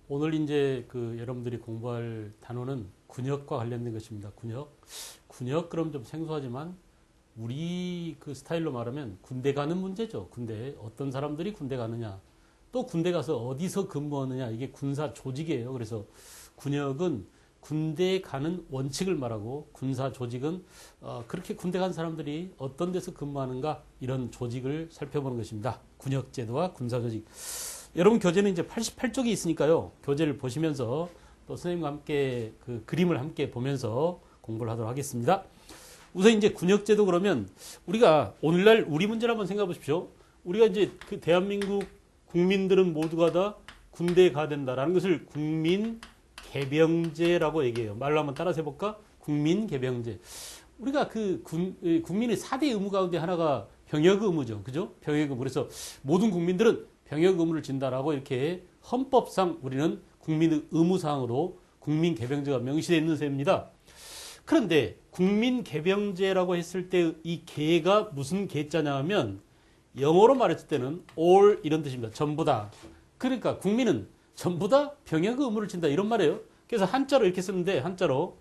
오늘 이제 여러분들이 공부할 단어는 군역과 관련된 것입니다. 군역. 군역 그럼 좀 생소하지만 우리 스타일로 말하면 군대 가는 문제죠. 군대. 어떤 사람들이 군대 가느냐. 또 군대 가서 어디서 근무하느냐. 이게 군사 조직이에요. 그래서 군역은 군대에 가는 원칙을 말하고 군사 조직은 그렇게 군대 간 사람들이 어떤 데서 근무하는가 이런 조직을 살펴보는 것입니다. 군역제도와 군사 조직. 여러분 교재는 이제 88쪽이 있으니까요. 교재를 보시면서 또 선생님과 함께 그림을 함께 보면서 공부를 하도록 하겠습니다. 우선 이제 군역제도 그러면 우리가 오늘날 우리 문제를 한번 생각해 보십시오. 우리가 이제 대한민국 국민들은 모두가 다 군대에 가야 된다라는 것을 국민 개병제라고 얘기해요. 말로 한번 따라서 해볼까? 국민 개병제. 우리가 국민의 4대 의무 가운데 하나가 병역 의무죠. 그죠? 병역 의무. 그래서 모든 국민들은 병역 의무를 진다라고 이렇게 헌법상 우리는 국민의 의무사항으로 국민 개병제가 명시되어 있는 셈입니다. 그런데 국민 개병제라고 했을 때 이 개가 무슨 개자냐 하면 영어로 말했을 때는 all 이런 뜻입니다. 전부 다. 그러니까 국민은 전부 다 병역 의무를 진다 이런 말이에요. 그래서 한자로 이렇게 쓰는데 한자로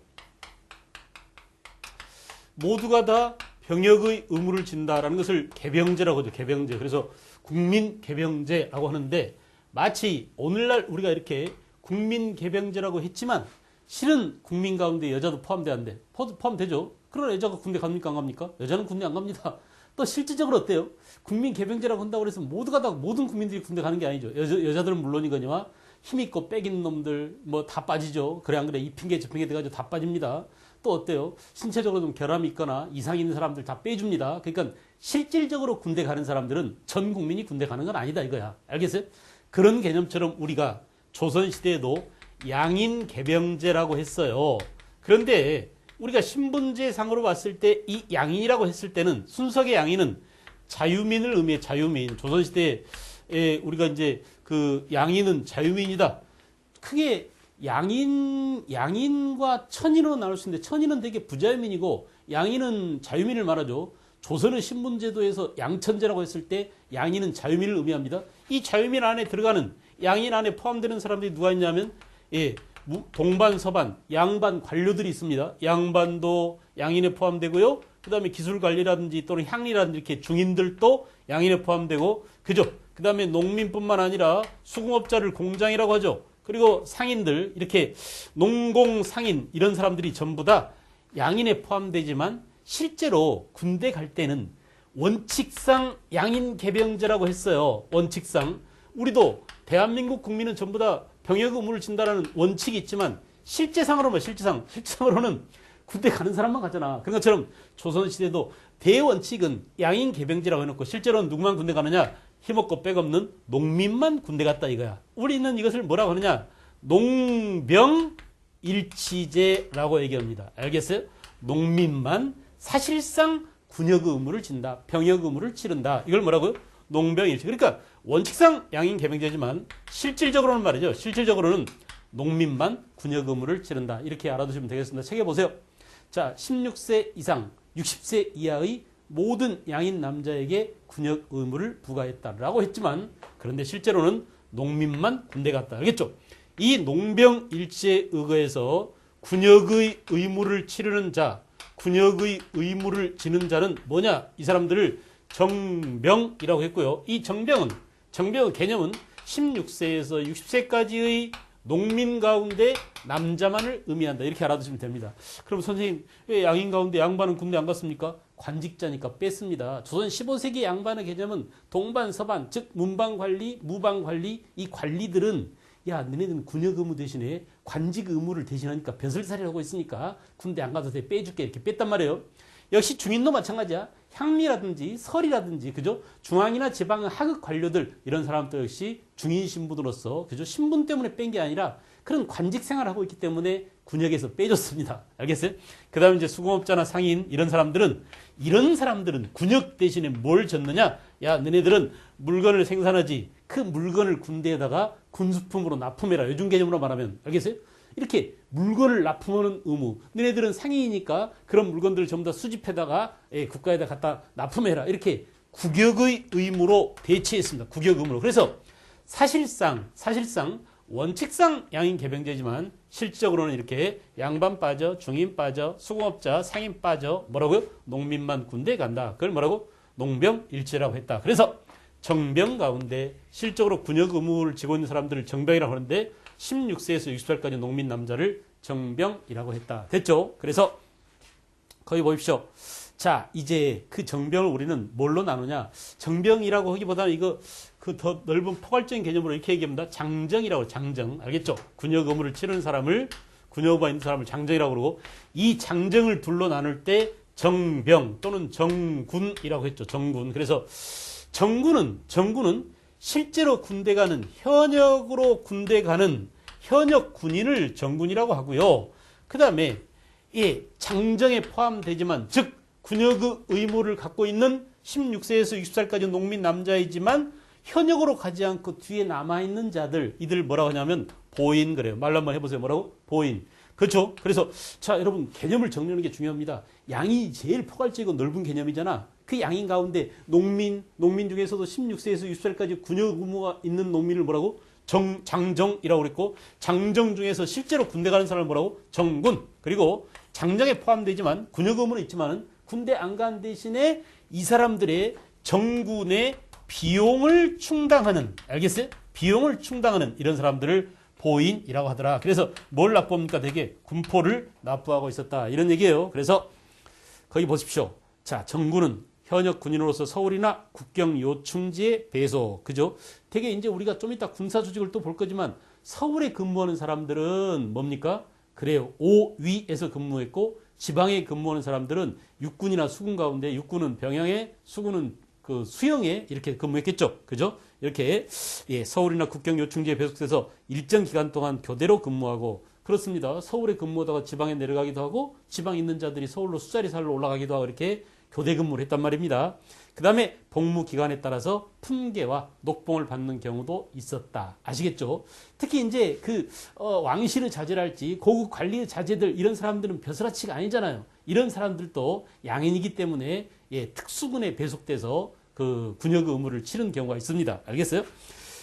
모두가 다 병역의 의무를 진다라는 것을 개병제라고 하죠. 개병제. 그래서 국민 개병제라고 하는데 마치 오늘날 우리가 이렇게 국민 개병제라고 했지만 실은 국민 가운데 여자도 포함되는데 포함되죠. 그러나 여자가 군대 갑니까 안 갑니까? 여자는 군대 안 갑니다. 또 실질적으로 어때요? 국민 개병제라고 한다고 해서 모두가 다 모든 국민들이 군대 가는 게 아니죠. 여자들은 물론이거니와 힘있고 빽인 놈들 뭐 다 빠지죠. 그래 안 그래? 이 핑계 저 핑계 돼가지고 다 빠집니다. 또 어때요? 신체적으로 좀 결함이 있거나 이상 있는 사람들 다 빼줍니다. 그러니까 실질적으로 군대 가는 사람들은 전 국민이 군대 가는 건 아니다 이거야. 알겠어요? 그런 개념처럼 우리가 조선시대에도 양인 개병제라고 했어요. 그런데 우리가 신분제상으로 봤을 때 이 양인이라고 했을 때는 순석의 양인은 자유민을 의미해. 자유민. 조선시대에 우리가 이제 양인은 자유민이다. 크게 양인과 천인으로 나눌 수 있는데 천인은 되게 부자유민이고 양인은 자유민을 말하죠. 조선의 신분제도에서 양천제라고 했을 때 양인은 자유민을 의미합니다. 이 자유민 안에 들어가는 양인 안에 포함되는 사람들이 누가 있냐면 동반, 서반, 양반 관료들이 있습니다. 양반도 양인에 포함되고요. 그 다음에 기술관리라든지 또는 향리라든지 이렇게 중인들도 양인에 포함되고, 그죠? 그 다음에 농민뿐만 아니라 수공업자를 공장이라고 하죠. 그리고 상인들, 이렇게 농공, 상인, 이런 사람들이 전부 다 양인에 포함되지만 실제로 군대 갈 때는 원칙상 양인 개병제라고 했어요. 원칙상. 우리도 대한민국 국민은 전부 다 병역 의무를 진다라는 원칙이 있지만 실제상으로는 군대 가는 사람만 가잖아. 그런 것처럼 조선시대도 대원칙은 양인 개병제라고 해놓고 실제로는 누구만 군대 가느냐? 힘없고 백없는 농민만 군대 갔다 이거야. 우리는 이것을 뭐라고 하느냐? 농병일치제라고 얘기합니다. 알겠어요? 농민만 사실상 군역 의무를 진다. 병역 의무를 치른다. 이걸 뭐라고요? 농병일치. 그러니까 원칙상 양인 개병제지만 실질적으로는 말이죠. 실질적으로는 농민만 군역 의무를 치른다. 이렇게 알아두시면 되겠습니다. 책에 보세요. 자, 16세 이상 60세 이하의 모든 양인 남자에게 군역 의무를 부과했다라고 했지만 그런데 실제로는 농민만 군대 갔다. 알겠죠? 이 농병일치에 의거해서 군역의 의무를 치르는 자, 군역의 의무를 지는 자는 뭐냐? 이 사람들을 정병이라고 했고요. 이 정병의 개념은 16세에서 60세까지의 농민 가운데 남자만을 의미한다. 이렇게 알아두시면 됩니다. 그럼 선생님, 왜 양인 가운데 양반은 군대 안 갔습니까? 관직자니까 뺐습니다. 조선 15세기 양반의 개념은 동반, 서반, 즉 문방관리, 무방관리, 이 관리들은 야, 너네들은 군역 의무 대신에 관직 의무를 대신하니까 벼슬살이를 하고 있으니까 군대 안 가도 돼. 빼줄게. 이렇게 뺐단 말이에요. 역시 중인도 마찬가지야. 향리라든지 설이라든지, 그죠? 중앙이나 지방의 하급 관료들, 이런 사람들 역시 중인 신분으로서, 그죠? 신분 때문에 뺀 게 아니라 그런 관직 생활을 하고 있기 때문에 군역에서 빼줬습니다. 알겠어요? 그 다음에 이제 수공업자나 상인, 이런 사람들은 군역 대신에 뭘 줬느냐? 야, 너네들은 물건을 생산하지. 그 물건을 군대에다가 군수품으로 납품해라. 요즘 개념으로 말하면. 알겠어요? 이렇게 물건을 납품하는 의무. 너네들은 상인이니까 그런 물건들을 전부 다 수집해다가 국가에다 갖다 납품해라. 이렇게 국역의 의무로 대체했습니다. 국역 의무로. 그래서 사실상 원칙상 양인 개병제지만 실질적으로는 이렇게 양반 빠져, 중인 빠져, 수공업자, 상인 빠져 뭐라고요? 농민만 군대에 간다. 그걸 뭐라고? 농병일체라고 했다. 그래서 정병 가운데 실적으로 군역 의무를 지고 있는 사람들을 정병이라고 하는데 16세에서 60살까지 농민 남자를 정병이라고 했다. 됐죠? 그래서 거기 보십시오. 자, 이제 그 정병을 우리는 뭘로 나누냐? 정병이라고 하기보다는 이거 그 더 넓은 포괄적인 개념으로 이렇게 얘기합니다. 장정이라고, 장정. 알겠죠? 군역 의무를 치르는 사람을, 군역 의무가 있는 사람을 장정이라고 그러고, 이 장정을 둘로 나눌 때 정병 또는 정군이라고 했죠. 정군. 그래서 정군은 실제로 군대 가는, 현역으로 군대 가는 현역 군인을 정군이라고 하고요. 그 다음에, 예, 장정에 포함되지만, 즉, 군역의 의무를 갖고 있는 16세에서 60살까지 농민 남자이지만 현역으로 가지 않고 뒤에 남아있는 자들, 이들 뭐라고 하냐면 보인 그래요. 말로 한번 해보세요. 뭐라고? 보인. 그렇죠? 그래서 자, 여러분 개념을 정리하는 게 중요합니다. 양이 제일 포괄적이고 넓은 개념이잖아. 그 양인 가운데 농민 중에서도 16세에서 60살까지 군역 의무가 있는 농민을 뭐라고? 장정이라고 그랬고, 장정 중에서 실제로 군대 가는 사람을 뭐라고? 정군. 그리고 장정에 포함되지만 군역 의무는 있지만은 군대 안 간 대신에 이 사람들의 정군의 비용을 충당하는, 알겠어요? 비용을 충당하는 이런 사람들을 보인이라고 하더라. 그래서 뭘 납부합니까? 되게 군포를 납부하고 있었다. 이런 얘기예요. 그래서 거기 보십시오. 자, 정군은 현역 군인으로서 서울이나 국경 요충지에 배속. 그죠? 되게 이제 우리가 좀 이따 군사 조직을 또 볼 거지만 서울에 근무하는 사람들은 뭡니까? 그래요. 5위에서 근무했고 지방에 근무하는 사람들은 육군이나 수군 가운데, 육군은 병영에, 수군은 그 수영에 이렇게 근무했겠죠. 그죠? 이렇게, 예, 서울이나 국경 요충지에 배속돼서 일정 기간 동안 교대로 근무하고, 그렇습니다. 서울에 근무하다가 지방에 내려가기도 하고, 지방에 있는 자들이 서울로 수자리 살러 올라가기도 하고, 이렇게 교대 근무를 했단 말입니다. 그 다음에 복무 기간에 따라서 품계와 녹봉을 받는 경우도 있었다. 아시겠죠? 특히 이제 그 왕실의 자제랄지 고급 관리의 자제들, 이런 사람들은 벼슬아치가 아니잖아요. 이런 사람들도 양인이기 때문에, 예, 특수군에 배속돼서 그 군역 의무를 치른 경우가 있습니다. 알겠어요?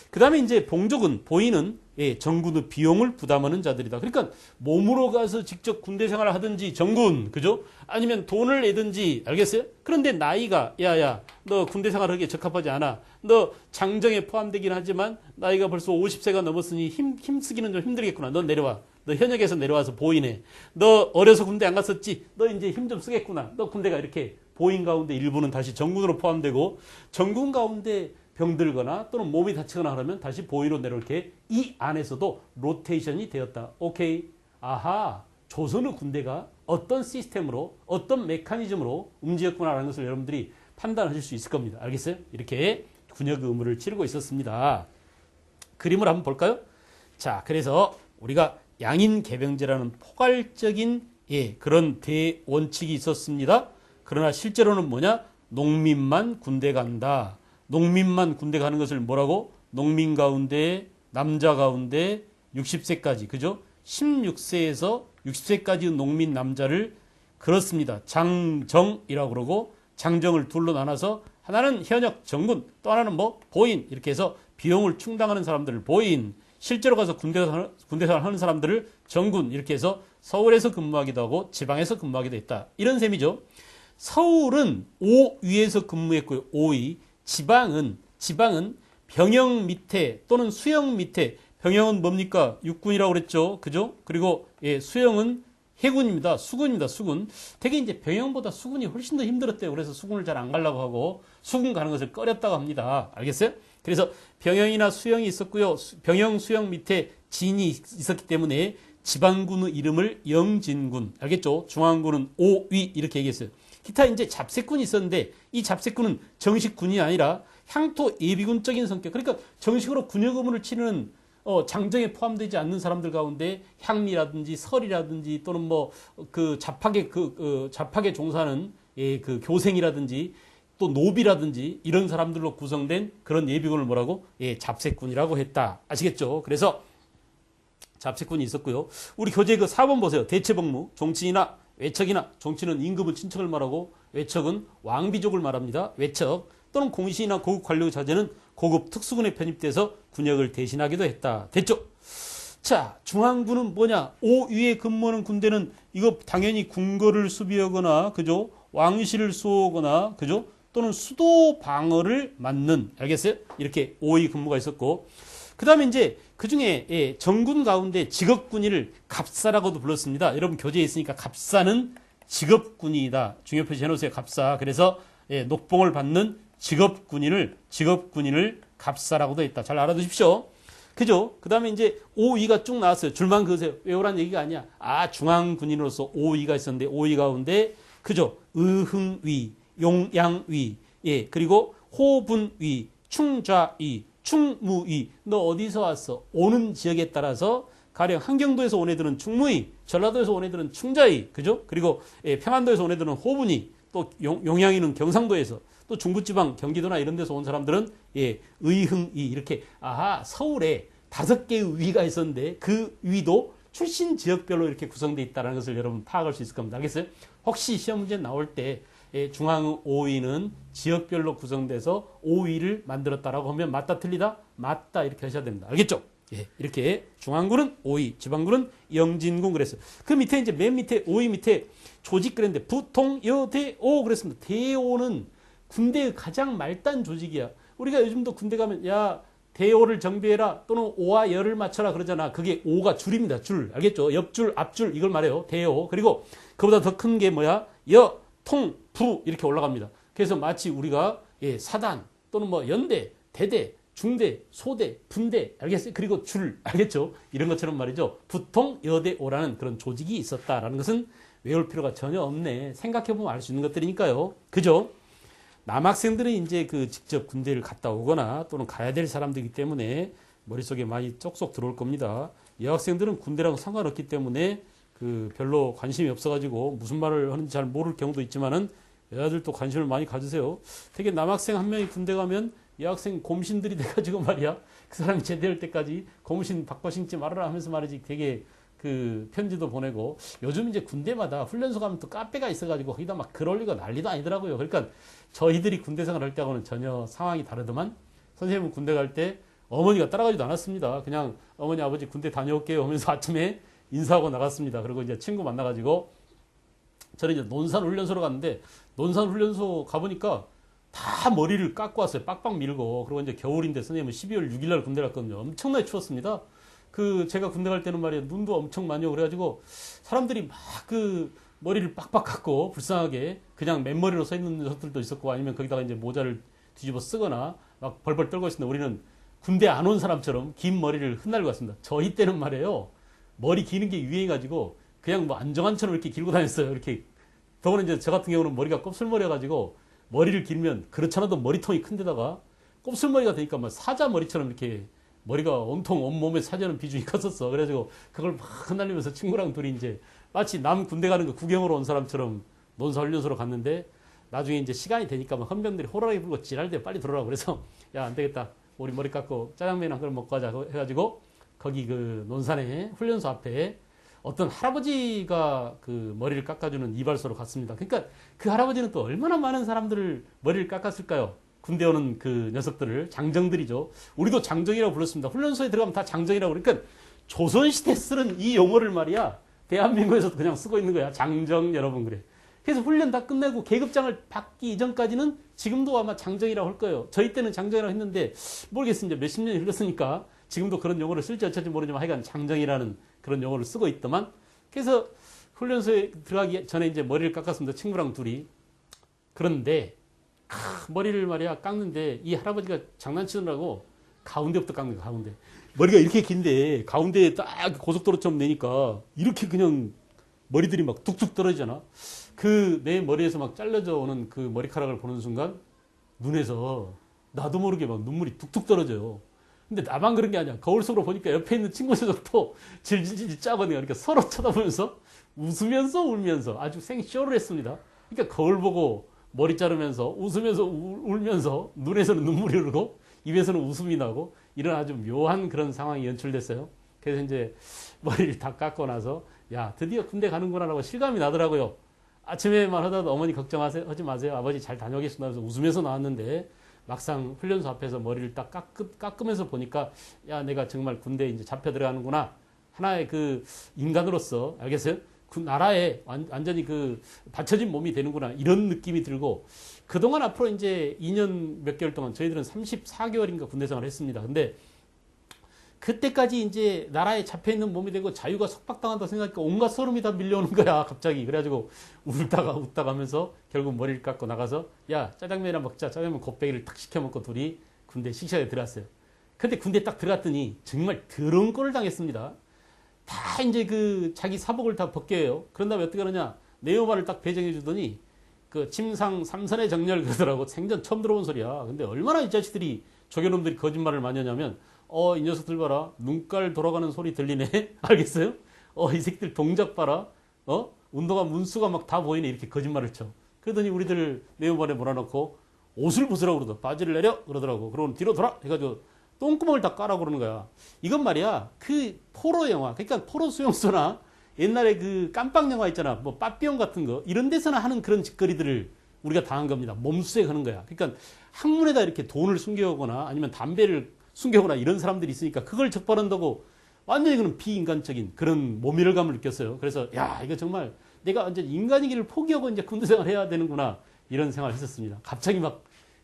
그 다음에 이제 봉족은, 보이는, 예, 정군의 비용을 부담하는 자들이다. 그러니까 몸으로 가서 직접 군대 생활을 하든지 정군, 그죠? 아니면 돈을 내든지, 알겠어요? 그런데 나이가, 야야, 너 군대 생활하기에 적합하지 않아. 너 장정에 포함되긴 하지만 나이가 벌써 50세가 넘었으니 힘쓰기는 좀 힘들겠구나. 너 내려와. 너 현역에서 내려와서 보이네. 너 어려서 군대 안 갔었지? 너 이제 힘 좀 쓰겠구나. 너 군대가 이렇게 보인 가운데 일부는 다시 정군으로 포함되고, 정군 가운데 병들거나 또는 몸이 다치거나 하면 다시 보위로 내려올게. 이 안에서도 로테이션이 되었다. 오케이. 아하. 조선의 군대가 어떤 시스템으로, 어떤 메커니즘으로 움직였구나라는 것을 여러분들이 판단하실 수 있을 겁니다. 알겠어요? 이렇게 군역 의무를 치르고 있었습니다. 그림을 한번 볼까요? 자, 그래서 우리가 양인 개병제라는 포괄적인, 예, 그런 대원칙이 있었습니다. 그러나 실제로는 뭐냐? 농민만 군대 간다. 농민만 군대 가는 것을 뭐라고? 농민 가운데, 남자 가운데 60세까지, 그죠? 16세에서 60세까지 농민 남자를, 그렇습니다. 장정이라고 그러고, 장정을 둘로 나눠서 하나는 현역 정군, 또 하나는 뭐 보인, 이렇게 해서 비용을 충당하는 사람들을 보인, 실제로 가서 군대 생활 하는 사람들을 정군, 이렇게 해서 서울에서 근무하기도 하고 지방에서 근무하기도 했다. 이런 셈이죠. 서울은 5위에서 근무했고요. 5위. 지방은 병영 밑에 또는 수영 밑에, 병영은 뭡니까? 육군이라고 그랬죠. 그죠? 그리고, 예, 수영은 해군입니다. 수군입니다. 수군. 되게 이제 병영보다 수군이 훨씬 더 힘들었대요. 그래서 수군을 잘 안 가려고 하고 수군 가는 것을 꺼렸다고 합니다. 알겠어요? 그래서 병영이나 수영이 있었고요. 병영, 수영 밑에 진이 있었기 때문에 지방군의 이름을 영진군. 알겠죠? 중앙군은 5위 이렇게 얘기했어요. 기타 이제 잡세군이 있었는데 이 잡세군은 정식 군이 아니라 향토 예비군적인 성격. 그러니까 정식으로 군역 의무를 치르는 장정에 포함되지 않는 사람들 가운데 향리라든지 설이라든지 또는 뭐 그 잡학에 종사하는, 예, 그 교생이라든지 또 노비라든지 이런 사람들로 구성된 그런 예비군을 뭐라고? 예, 잡세군이라고 했다. 아시겠죠? 그래서 잡세군이 있었고요. 우리 교재 그 4번 보세요. 대체복무, 종친이나 외척이나, 종친은 임금의 친척을 말하고 외척은 왕비족을 말합니다. 외척 또는 공신이나 고급 관료 자제는 고급 특수군에 편입돼서 군역을 대신하기도 했다. 됐죠? 자, 중앙군은 뭐냐? 5위에 근무하는 군대는 이거 당연히 궁궐을 수비하거나, 그죠? 왕실을 쏘거나, 그죠? 또는 수도 방어를 맡는, 알겠어요? 이렇게 5위 근무가 있었고, 그 다음에 이제 그 중에 정군 가운데 직업군인을 갑사라고도 불렀습니다. 여러분 교재에 있으니까 갑사는 직업군인이다. 중요 표시 해놓으세요. 갑사. 그래서 녹봉을 받는 직업군인을 갑사라고도 했다. 잘 알아두십시오. 그죠? 그 다음에 이제 5위가 쭉 나왔어요. 줄만 그으세요. 외우란 얘기가 아니야. 아, 중앙군인으로서 5위가 있었는데 5위 가운데 그죠? 의흥위, 용양위, 예, 그리고 호분위, 충좌위, 충무위. 너 어디서 왔어? 오는 지역에 따라서 가령 한경도에서 온 애들은 충무위, 전라도에서 온 애들은 충자위, 그죠? 그리고 평안도에서 온 애들은 호분위, 또 용양위는 경상도에서, 또 중부지방 경기도나 이런 데서 온 사람들은 의흥위. 이렇게 아하, 서울에 5개의 위가 있었는데 그 위도 출신 지역별로 이렇게 구성되어 있다는 것을 여러분 파악할 수 있을 겁니다. 알겠어요? 혹시 시험 문제 나올 때 중앙 5위는 지역별로 구성돼서 5위를 만들었다라고 하면 맞다 틀리다? 맞다 이렇게 하셔야 됩니다. 알겠죠? 예, 이렇게 중앙군은 5위, 지방군은 영진군 그랬어요. 그 밑에 이제 맨 밑에 5위 밑에 조직 그랬는데 부통여대오 그랬습니다. 대오는 군대의 가장 말단 조직이야. 우리가 요즘도 군대 가면 야 대오를 정비해라 또는 오와 여를 맞춰라 그러잖아. 그게 오가 줄입니다. 줄. 알겠죠? 옆줄, 앞줄 이걸 말해요. 대오. 그리고 그보다 더 큰 게 뭐야? 여, 통, 부 이렇게 올라갑니다. 그래서 마치 우리가 사단 또는 뭐 연대, 대대, 중대, 소대, 분대 알겠어요? 그리고 줄 알겠죠? 이런 것처럼 말이죠. 부통, 여대, 오라는 그런 조직이 있었다라는 것은 외울 필요가 전혀 없네. 생각해보면 알 수 있는 것들이니까요. 그죠? 남학생들은 이제 그 직접 군대를 갔다 오거나 또는 가야 될 사람들이기 때문에 머릿속에 많이 쏙쏙 들어올 겁니다. 여학생들은 군대랑 상관없기 때문에 그 별로 관심이 없어가지고 무슨 말을 하는지 잘 모를 경우도 있지만은 여자들도 관심을 많이 가지세요. 되게 남학생 한 명이 군대 가면 여학생 곰신들이 돼가지고 말이야. 그 사람이 제대할 때까지 고무신 바꿔 신지 말아라 하면서 말이지 되게 그 편지도 보내고 요즘 이제 군대마다 훈련소 가면 또 카페가 있어가지고 거기다 막 글 올리고 난리도 아니더라고요. 그러니까 저희들이 군대 생활 할 때하고는 전혀 상황이 다르더만 선생님은 군대 갈 때 어머니가 따라가지도 않았습니다. 그냥 어머니 아버지 군대 다녀올게요 하면서 아침에 인사하고 나갔습니다. 그리고 이제 친구 만나가지고 저는 이제 논산훈련소로 갔는데 논산훈련소 가보니까 다 머리를 깎고 왔어요. 빡빡 밀고. 그리고 이제 겨울인데 선생님은 12월 6일 날 군대 갔거든요. 엄청나게 추웠습니다. 그 제가 군대 갈 때는 말이에요. 눈도 엄청 많이 오고 그래가지고 사람들이 막 그 머리를 빡빡 깎고 불쌍하게 그냥 맨머리로 서 있는 녀석들도 있었고 아니면 거기다가 이제 모자를 뒤집어 쓰거나 막 벌벌 떨고 있었는데 우리는 군대 안 온 사람처럼 긴 머리를 흩날고 갔습니다. 저희 때는 말이에요. 머리 기는 게 유행해가지고 그냥 뭐 안정환처럼 이렇게 길고 다녔어요. 이렇게. 더구나 이제 저 같은 경우는 머리가 곱슬머리여가지고 머리를 길면 그렇잖아도 머리통이 큰 데다가 곱슬머리가 되니까 막 사자 머리처럼 이렇게 머리가 온통 온몸에 사자는 비중이 컸었어. 그래가지고 그걸 막 흩날리면서 친구랑 둘이 이제 마치 남 군대 가는 거 구경으로 온 사람처럼 논사훈련소로 갔는데 나중에 이제 시간이 되니까 막 헌병들이 호랑이 불고 지랄대 빨리 들어오라고 그래서 야 안 되겠다. 우리 머리 깎고 짜장면 한 그릇 먹고 가자 해가지고 거기 그 논산에 훈련소 앞에 어떤 할아버지가 그 머리를 깎아주는 이발소로 갔습니다. 그러니까 그 할아버지는 또 얼마나 많은 사람들을 머리를 깎았을까요? 군대 오는 그 녀석들을 장정들이죠. 우리도 장정이라고 불렀습니다. 훈련소에 들어가면 다 장정이라고 그러니까 조선시대 쓰는 이 용어를 말이야 대한민국에서도 그냥 쓰고 있는 거야. 장정 여러분 그래. 그래서 훈련 다 끝내고 계급장을 받기 이전까지는 지금도 아마 장정이라고 할 거예요. 저희 때는 장정이라고 했는데 모르겠습니다. 몇십 년이 흘렀으니까 지금도 그런 용어를 쓸지 어쩔지 모르지만 하여간 장정이라는 그런 용어를 쓰고 있더만. 그래서 훈련소에 들어가기 전에 이제 머리를 깎았습니다. 친구랑 둘이. 그런데 머리를 말이야 깎는데 이 할아버지가 장난치느라고 가운데부터 깎는 거야. 가운데. 머리가 이렇게 긴데 가운데에 딱 고속도로처럼 내니까 이렇게 그냥 머리들이 막 뚝뚝 떨어지잖아. 그 내 머리에서 막 잘려져 오는 그 머리카락을 보는 순간 눈에서 나도 모르게 막 눈물이 뚝뚝 떨어져요. 근데 나만 그런 게 아니야. 거울 속으로 보니까 옆에 있는 친구 녀석도 질질질 짜거든요. 그러니까 서로 쳐다보면서 웃으면서 울면서 아주 생쇼를 했습니다. 그러니까 거울 보고 머리 자르면서 웃으면서 울면서 눈에서는 눈물이 흐르고 입에서는 웃음이 나고 이런 아주 묘한 그런 상황이 연출됐어요. 그래서 이제 머리를 다 깎고 나서 야 드디어 군대 가는구나라고 실감이 나더라고요. 아침에만 하다도 어머니 걱정하지 마세요. 아버지 잘 다녀오겠습니다. 하면서 웃으면서 나왔는데 막상 훈련소 앞에서 머리를 딱 깎으면서 보니까 야 내가 정말 군대에 이제 잡혀 들어가는구나 하나의 그 인간으로서 알겠어요? 그 나라에 완전히 그 받쳐진 몸이 되는구나 이런 느낌이 들고 그동안 앞으로 이제 2년 몇 개월 동안 저희들은 34개월인가 군대 생활을 했습니다. 근데 그때까지 이제 나라에 잡혀있는 몸이 되고 자유가 속박당한다 생각하니까 온갖 소름이 다 밀려오는 거야 갑자기. 그래가지고 울다가 웃다가 하면서 결국 머리를 깎고 나가서 야 짜장면이나 먹자. 짜장면 곱빼기를 탁 시켜 먹고 둘이 군대 식사에 들어갔어요. 근데 군대 딱 들어갔더니 정말 더러운 꼴을 당했습니다. 다 이제 그 자기 사복을 다 벗겨요. 그런 다음에 어떻게 하느냐 네오마를 딱 배정해 주더니 그 침상 삼선의 정렬 그러더라고. 생전 처음 들어본 소리야. 근데 얼마나 이 자식들이 조교놈들이 거짓말을 많이 하냐면 이 녀석들 봐라. 눈깔 돌아가는 소리 들리네. 알겠어요? 이 새끼들 동작 봐라. 운동화 문수가 막 다 보이네. 이렇게 거짓말을 쳐. 그러더니 우리들 네오반에 몰아넣고 옷을 벗으라고 그러더. 바지를 내려 그러더라고. 그러고 뒤로 돌아 해가지고 똥구멍을 다 까라고 그러는 거야. 이건 말이야. 그 포로 영화. 그러니까 포로 수용소나 옛날에 그 깜빵 영화 있잖아. 뭐 빠삐용 같은 거. 이런 데서나 하는 그런 짓거리들을 우리가 당한 겁니다. 몸수에 하는 거야. 그러니까 항문에다 이렇게 돈을 숨겨오거나 아니면 담배를 숨겨오거나 이런 사람들이 있으니까 그걸 적발한다고 완전히 그런 비인간적인 그런 모멸감을 느꼈어요. 그래서 야 이거 정말 내가 완전 인간이기를 포기하고 이제 군대 생활 해야 되는구나 이런 생각을 했었습니다. 갑자기 막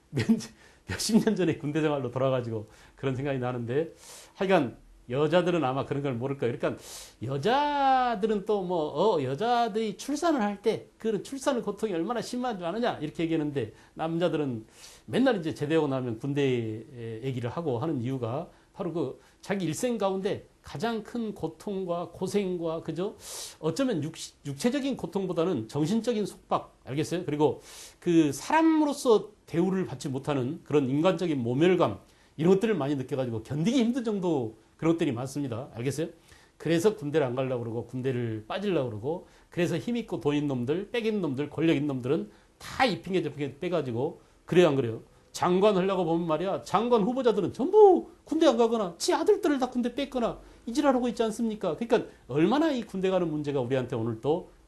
몇십 년 전에 군대 생활로 돌아가지고 그런 생각이 나는데 하여간 여자들은 아마 그런 걸 모를 거예요. 그러니까 여자들은 또 뭐 여자들이 출산을 할 때 그런 출산의 고통이 얼마나 심한 줄 아느냐 이렇게 얘기하는데 남자들은 맨날 이제 제대하고 나면 군대 얘기를 하고 하는 이유가 바로 그 자기 일생 가운데 가장 큰 고통과 고생과 그죠? 어쩌면 육체적인 고통보다는 정신적인 속박 알겠어요? 그리고 그 사람으로서 대우를 받지 못하는 그런 인간적인 모멸감 이런 것들을 많이 느껴가지고 견디기 힘든 정도 그런 것들이 많습니다. 알겠어요? 그래서 군대를 안 가려고 그러고 군대를 빠지려고 그러고 그래서 힘있고 돈 있는 놈들, 빽 있는 놈들, 권력 있는 놈들은 다 이 핑계 저 핑계 빼가지고 그래요 안 그래요? 장관 하려고 보면 말이야 장관 후보자들은 전부 군대 안 가거나 지 아들들을 다 군대 뺐거나 이질하고 있지 않습니까? 그러니까 얼마나 이 군대 가는 문제가 우리한테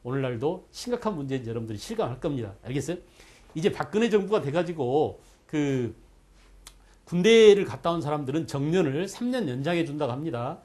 오늘날도 심각한 문제인지 여러분들이 실감할 겁니다. 알겠어요? 이제 박근혜 정부가 돼가지고 그 군대를 갔다 온 사람들은 정년을 3년 연장해 준다고 합니다.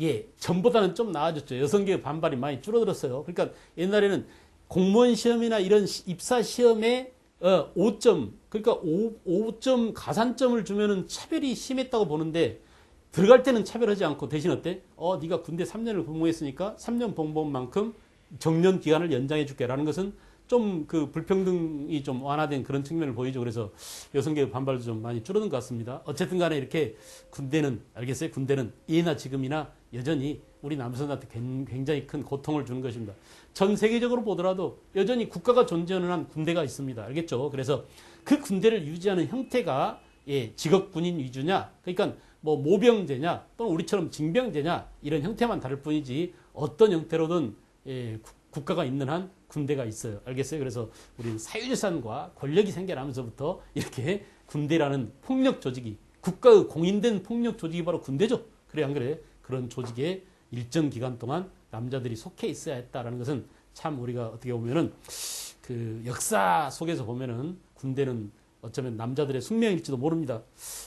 예, 전보다는 좀 나아졌죠. 여성계 반발이 많이 줄어들었어요. 그러니까 옛날에는 공무원 시험이나 이런 입사 시험에 5점, 그러니까 5점 가산점을 주면은 차별이 심했다고 보는데 들어갈 때는 차별하지 않고 대신 어때? 네가 군대 3년을 복무했으니까 3년 복무한 만큼 정년 기간을 연장해 줄게라는 것은 좀 그 불평등이 좀 완화된 그런 측면을 보이죠. 그래서 여성계 반발도 좀 많이 줄어든 것 같습니다. 어쨌든 간에 이렇게 군대는 알겠어요? 군대는 예나 지금이나 여전히 우리 남성한테 굉장히 큰 고통을 주는 것입니다. 전 세계적으로 보더라도 여전히 국가가 존재하는 한 군대가 있습니다. 알겠죠? 그래서 그 군대를 유지하는 형태가 직업군인 위주냐, 그러니까 뭐 모병제냐, 또는 우리처럼 징병제냐 이런 형태만 다를 뿐이지 어떤 형태로든 국가가 있는 한 군대가 있어요. 알겠어요? 그래서 우리는 사유재산과 권력이 생겨나면서부터 이렇게 군대라는 폭력 조직이 국가의 공인된 폭력 조직이 바로 군대죠. 그래 안 그래? 그런 조직에 일정 기간 동안 남자들이 속해 있어야 했다라는 것은 참 우리가 어떻게 보면은 그 역사 속에서 보면은 군대는 어쩌면 남자들의 숙명일지도 모릅니다.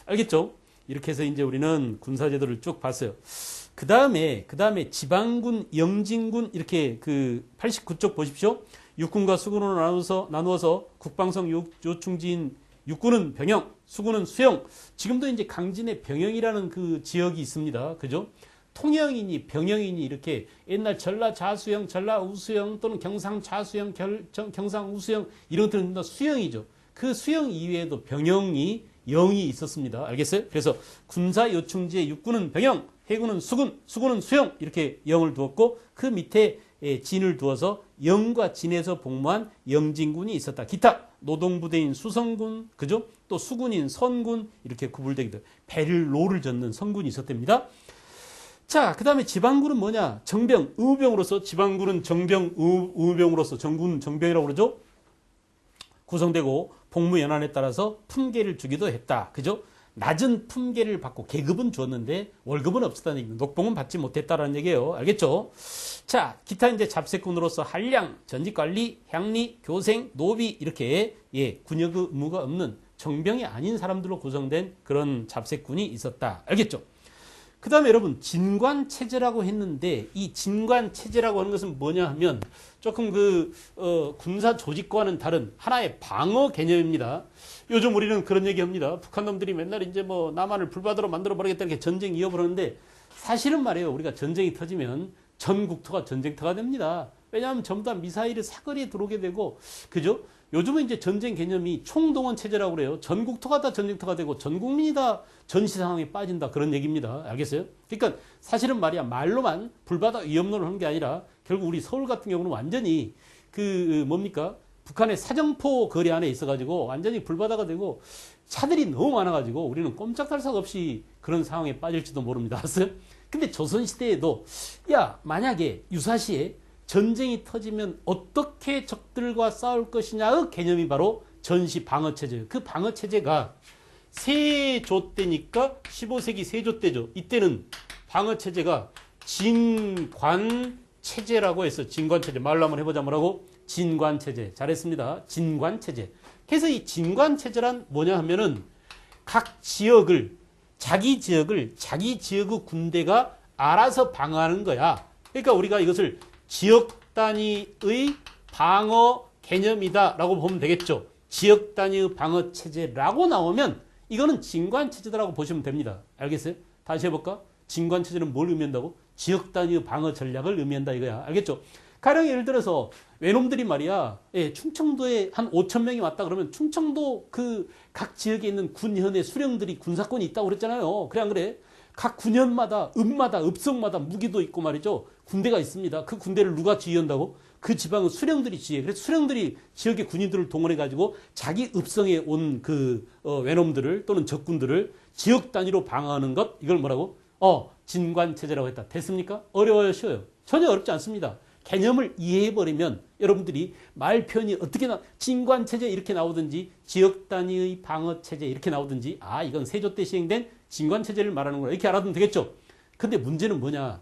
알겠죠? 이렇게 해서 이제 우리는 군사제도를 쭉 봤어요. 그 다음에 지방군, 영진군 이렇게 그 89쪽 보십시오. 육군과 수군으로 나누어서 국방성 요충지인 육군은 병영, 수군은 수영. 지금도 이제 강진에 병영이라는 그 지역이 있습니다. 그죠? 통영이니 병영이니 이렇게 옛날 전라 자수영, 전라 우수영 또는 경상 자수영, 경상 우수영 이런 것들은 다 수영이죠. 그 수영 이외에도 병영이 영이 있었습니다. 알겠어요? 그래서 군사 요충지의 육군은 병영, 해군은 수군, 수군은 수영 이렇게 영을 두었고 그 밑에 진을 두어서 영과 진에서 복무한 영진군이 있었다. 기타 노동부대인 수성군, 그죠? 또 수군인 선군 이렇게 구분되기도 배를 노를 젓는 선군이 있었답니다. 자, 그 다음에 지방군은 뭐냐? 정병, 의무병으로서 지방군은 정병, 의무병으로서 정군, 정병이라고 그러죠? 구성되고 복무 연한에 따라서 품계를 주기도 했다. 그죠? 낮은 품계를 받고 계급은 주었는데 월급은 없었다는 얘기입니다. 녹봉은 받지 못했다라는 얘기예요. 알겠죠? 자, 기타 이제 잡색군으로서 한량, 전직관리, 향리, 교생, 노비 이렇게 군역 의무가 없는 정병이 아닌 사람들로 구성된 그런 잡색군이 있었다. 알겠죠? 그 다음에 여러분 진관체제라고 했는데 이 진관체제라고 하는 것은 뭐냐 하면 조금 군사 조직과는 다른 하나의 방어 개념입니다. 요즘 우리는 그런 얘기합니다. 북한 놈들이 맨날 이제 뭐 남한을 불바다로 만들어 버리겠다 이렇게 전쟁 이어버리는데 사실은 말이에요. 우리가 전쟁이 터지면 전 국토가 전쟁터가 됩니다. 왜냐하면 전부 다 미사일이 사거리에 들어오게 되고 그죠? 요즘은 이제 전쟁 개념이 총동원 체제라고 그래요. 전 국토가 다 전쟁터가 되고 전 국민이 다 전시 상황에 빠진다 그런 얘기입니다. 알겠어요? 그러니까 사실은 말이야 말로만 불바다 위협론을 하는 게 아니라 결국 우리 서울 같은 경우는 완전히 뭡니까? 북한의 사정포 거리 안에 있어가지고 완전히 불바다가 되고 차들이 너무 많아가지고 우리는 꼼짝달 새 없이 그런 상황에 빠질지도 모릅니다. 알았어요? 근데 조선시대에도 야 만약에 유사시에 전쟁이 터지면 어떻게 적들과 싸울 것이냐의 개념이 바로 전시 방어체제예요. 그 방어체제가 세조 때니까 15세기 세조 때죠. 이때는 방어체제가 진관체제라고 해서 진관체제 말로 한번 해보자 뭐라고? 진관체제. 잘했습니다. 진관체제. 그래서 이 진관체제란 뭐냐 하면은 각 지역을 자기 지역의 군대가 알아서 방어하는 거야. 그러니까 우리가 이것을 지역 단위의 방어 개념이다라고 보면 되겠죠. 지역 단위의 방어 체제라고 나오면 이거는 진관 체제다라고 보시면 됩니다. 알겠어요? 다시 해볼까? 진관 체제는 뭘 의미한다고? 지역 단위의 방어 전략을 의미한다 이거야. 알겠죠? 가령 예를 들어서 외놈들이 말이야, 충청도에 한 5천 명이 왔다 그러면 충청도 그 각 지역에 있는 군현의 수령들이 군사권이 있다고 그랬잖아요. 그래 안 그래? 각 군현마다 읍성마다 무기도 있고 말이죠. 군대가 있습니다. 그 군대를 누가 지휘한다고? 그 지방은 수령들이 지휘해. 그래서 수령들이 지역의 군인들을 동원해 가지고 자기 읍성에 온 외놈들을 또는 적군들을 지역 단위로 방어하는 것 이걸 뭐라고? 진관체제라고 했다. 됐습니까? 어려워요, 쉬워요? 전혀 어렵지 않습니다. 개념을 이해해버리면 여러분들이 말편이 어떻게 진관체제 이렇게 나오든지 지역 단위의 방어체제 이렇게 나오든지 이건 세조 때 시행된 진관체제를 말하는구나 이렇게 알아두면 되겠죠. 근데 문제는 뭐냐?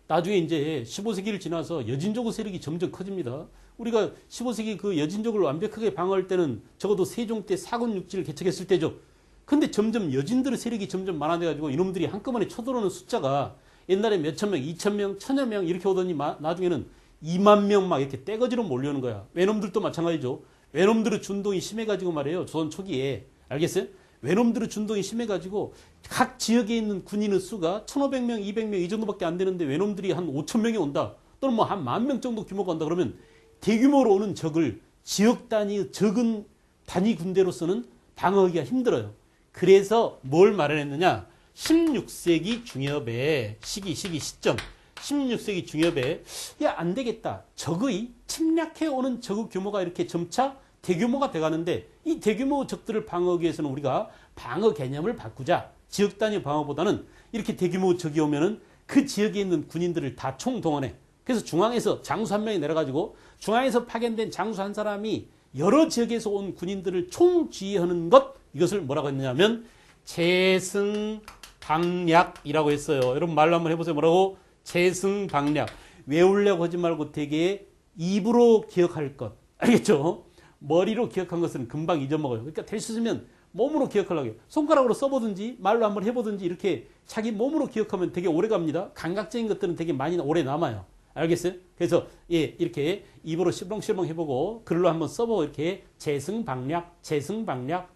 나중에 이제 15세기를 지나서 여진족의 세력이 점점 커집니다. 우리가 15세기 그 여진족을 완벽하게 방어할 때는 적어도 세종 때 사군 육지를 개척했을 때죠. 근데 점점 여진들의 세력이 점점 많아져가지고 이놈들이 한꺼번에 쳐들어오는 숫자가 옛날에 몇천 명, 2천 명, 천여 명 이렇게 오더니 나중에는 2만 명 막 이렇게 떼거지로 몰려오는 거야. 외놈들도 마찬가지죠. 외놈들의 준동이 심해가지고 말이에요. 조선 초기에. 알겠어요? 외놈들의 준동이 심해가지고 각 지역에 있는 군인의 수가 1,500명, 200명 이 정도밖에 안 되는데 외놈들이 한 5천 명이 온다. 또는 뭐 한 10,000명 정도 규모가 온다. 그러면 대규모로 오는 적을 지역 단위 적은 단위 군대로서는 방어하기가 힘들어요. 그래서 뭘 마련했느냐? 16세기 중엽에 시점 16세기 중엽에 안 되겠다. 적의 침략해 오는 적의 규모가 이렇게 점차 대규모가 돼가는데 이 대규모 적들을 방어하기 위해서는 우리가 방어 개념을 바꾸자. 지역 단위 방어보다는 이렇게 대규모 적이 오면은 그 지역에 있는 군인들을 다 총동원해. 그래서 중앙에서 장수 한 명이 내려가지고 중앙에서 파견된 장수 한 사람이 여러 지역에서 온 군인들을 총지휘하는 것 이것을 뭐라고 했냐면 재승방략이라고 했어요. 여러분 말로 한번 해보세요. 뭐라고? 재승방략. 외우려고 하지 말고 되게 입으로 기억할 것. 알겠죠? 머리로 기억한 것은 금방 잊어먹어요. 그러니까 될 수 있으면 몸으로 기억하려고 해요. 손가락으로 써보든지 말로 한번 해보든지 이렇게 자기 몸으로 기억하면 되게 오래 갑니다. 감각적인 것들은 되게 많이 오래 남아요. 알겠어요? 그래서 이렇게 입으로 실렁실렁 해보고 글로 한번 써보고 이렇게 재승방략,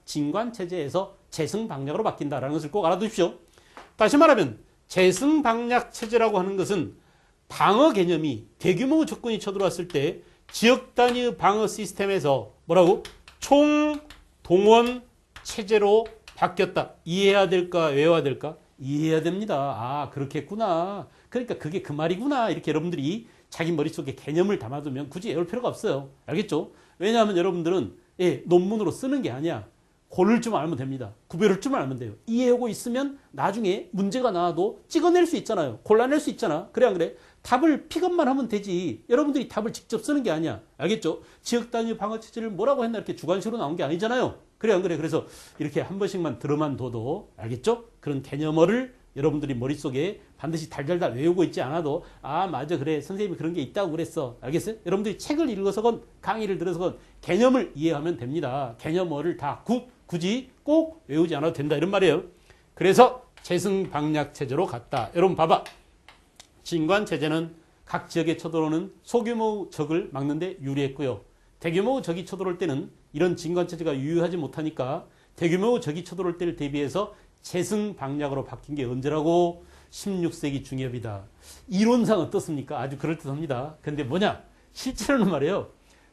진관체제에서 재승방략으로 바뀐다라는 것을 꼭 알아두십시오. 다시 말하면 재승방략 체제라고 하는 것은 방어 개념이 대규모 적군이 쳐들어왔을 때 지역 단위의 방어 시스템에서 뭐라고? 총동원 체제로 바뀌었다. 이해해야 될까? 외워야 될까? 이해해야 됩니다. 그렇겠구나. 그러니까 그게 그 말이구나. 이렇게 여러분들이 자기 머릿속에 개념을 담아두면 굳이 외울 필요가 없어요. 알겠죠? 왜냐하면 여러분들은 논문으로 쓰는 게 아니야. 고를 줄 알면 됩니다. 구별할 줄 알면 돼요. 이해하고 있으면 나중에 문제가 나와도 찍어낼 수 있잖아요. 골라낼 수 있잖아. 그래 안 그래? 답을 픽업만 하면 되지. 여러분들이 답을 직접 쓰는 게 아니야. 알겠죠? 지역 단위 방어 체제를 뭐라고 했나 이렇게 주관식으로 나온 게 아니잖아요. 그래 안 그래? 그래서 이렇게 한 번씩만 들어만 둬도 알겠죠? 그런 개념어를 여러분들이 머릿속에 반드시 달달달 외우고 있지 않아도 맞아 그래 선생님이 그런 게 있다고 그랬어. 알겠어요? 여러분들이 책을 읽어서건 강의를 들어서건 개념을 이해하면 됩니다. 개념어를 다 굳이 꼭 외우지 않아도 된다 이런 말이에요. 그래서 재승방략 체제로 갔다. 여러분 봐봐. 진관 체제는 각 지역에 쳐들어오는 소규모 적을 막는데 유리했고요. 대규모 적이 쳐들어올 때는 이런 진관 체제가 유효하지 못하니까 대규모 적이 쳐들어올 때를 대비해서 재승방략으로 바뀐 게 언제라고? 16세기 중엽이다. 이론상 어떻습니까? 아주 그럴듯합니다. 근데 뭐냐? 실제로는 말이에요.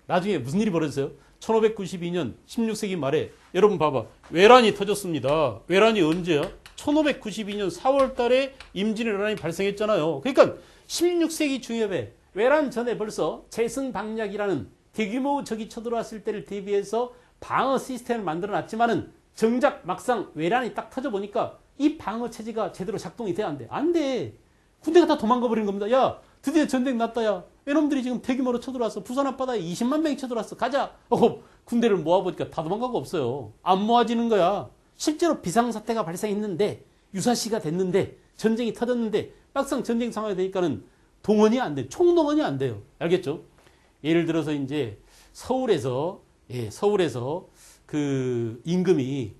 나중에 무슨 일이 벌어졌어요? 1592년 16세기 말에 여러분 봐봐. 외란이 터졌습니다. 외란이 언제야? 1592년 4월 달에 임진왜란이 발생했잖아요. 그러니까 16세기 중엽에 외란 전에 벌써 재승방략이라는 대규모 적이 쳐들어왔을 때를 대비해서 방어 시스템을 만들어 놨지만은 정작 막상 외란이 딱 터져보니까 이 방어 체제가 제대로 작동이 돼야 안 돼. 안 돼. 군대가 다 도망가 버린 겁니다. 야, 드디어 전쟁 났다. 야, 외놈들이 지금 대규모로 쳐들어왔어. 부산 앞바다에 20만 명이 쳐들어왔어. 가자. 군대를 모아보니까 다 도망가고 없어요. 안 모아지는 거야. 실제로 비상사태가 발생했는데 유사시가 됐는데 전쟁이 터졌는데 막상 전쟁 상황이 되니까는 동원이 안 돼. 총동원이 안 돼요. 알겠죠? 예를 들어서 이제 서울에서 그 임금이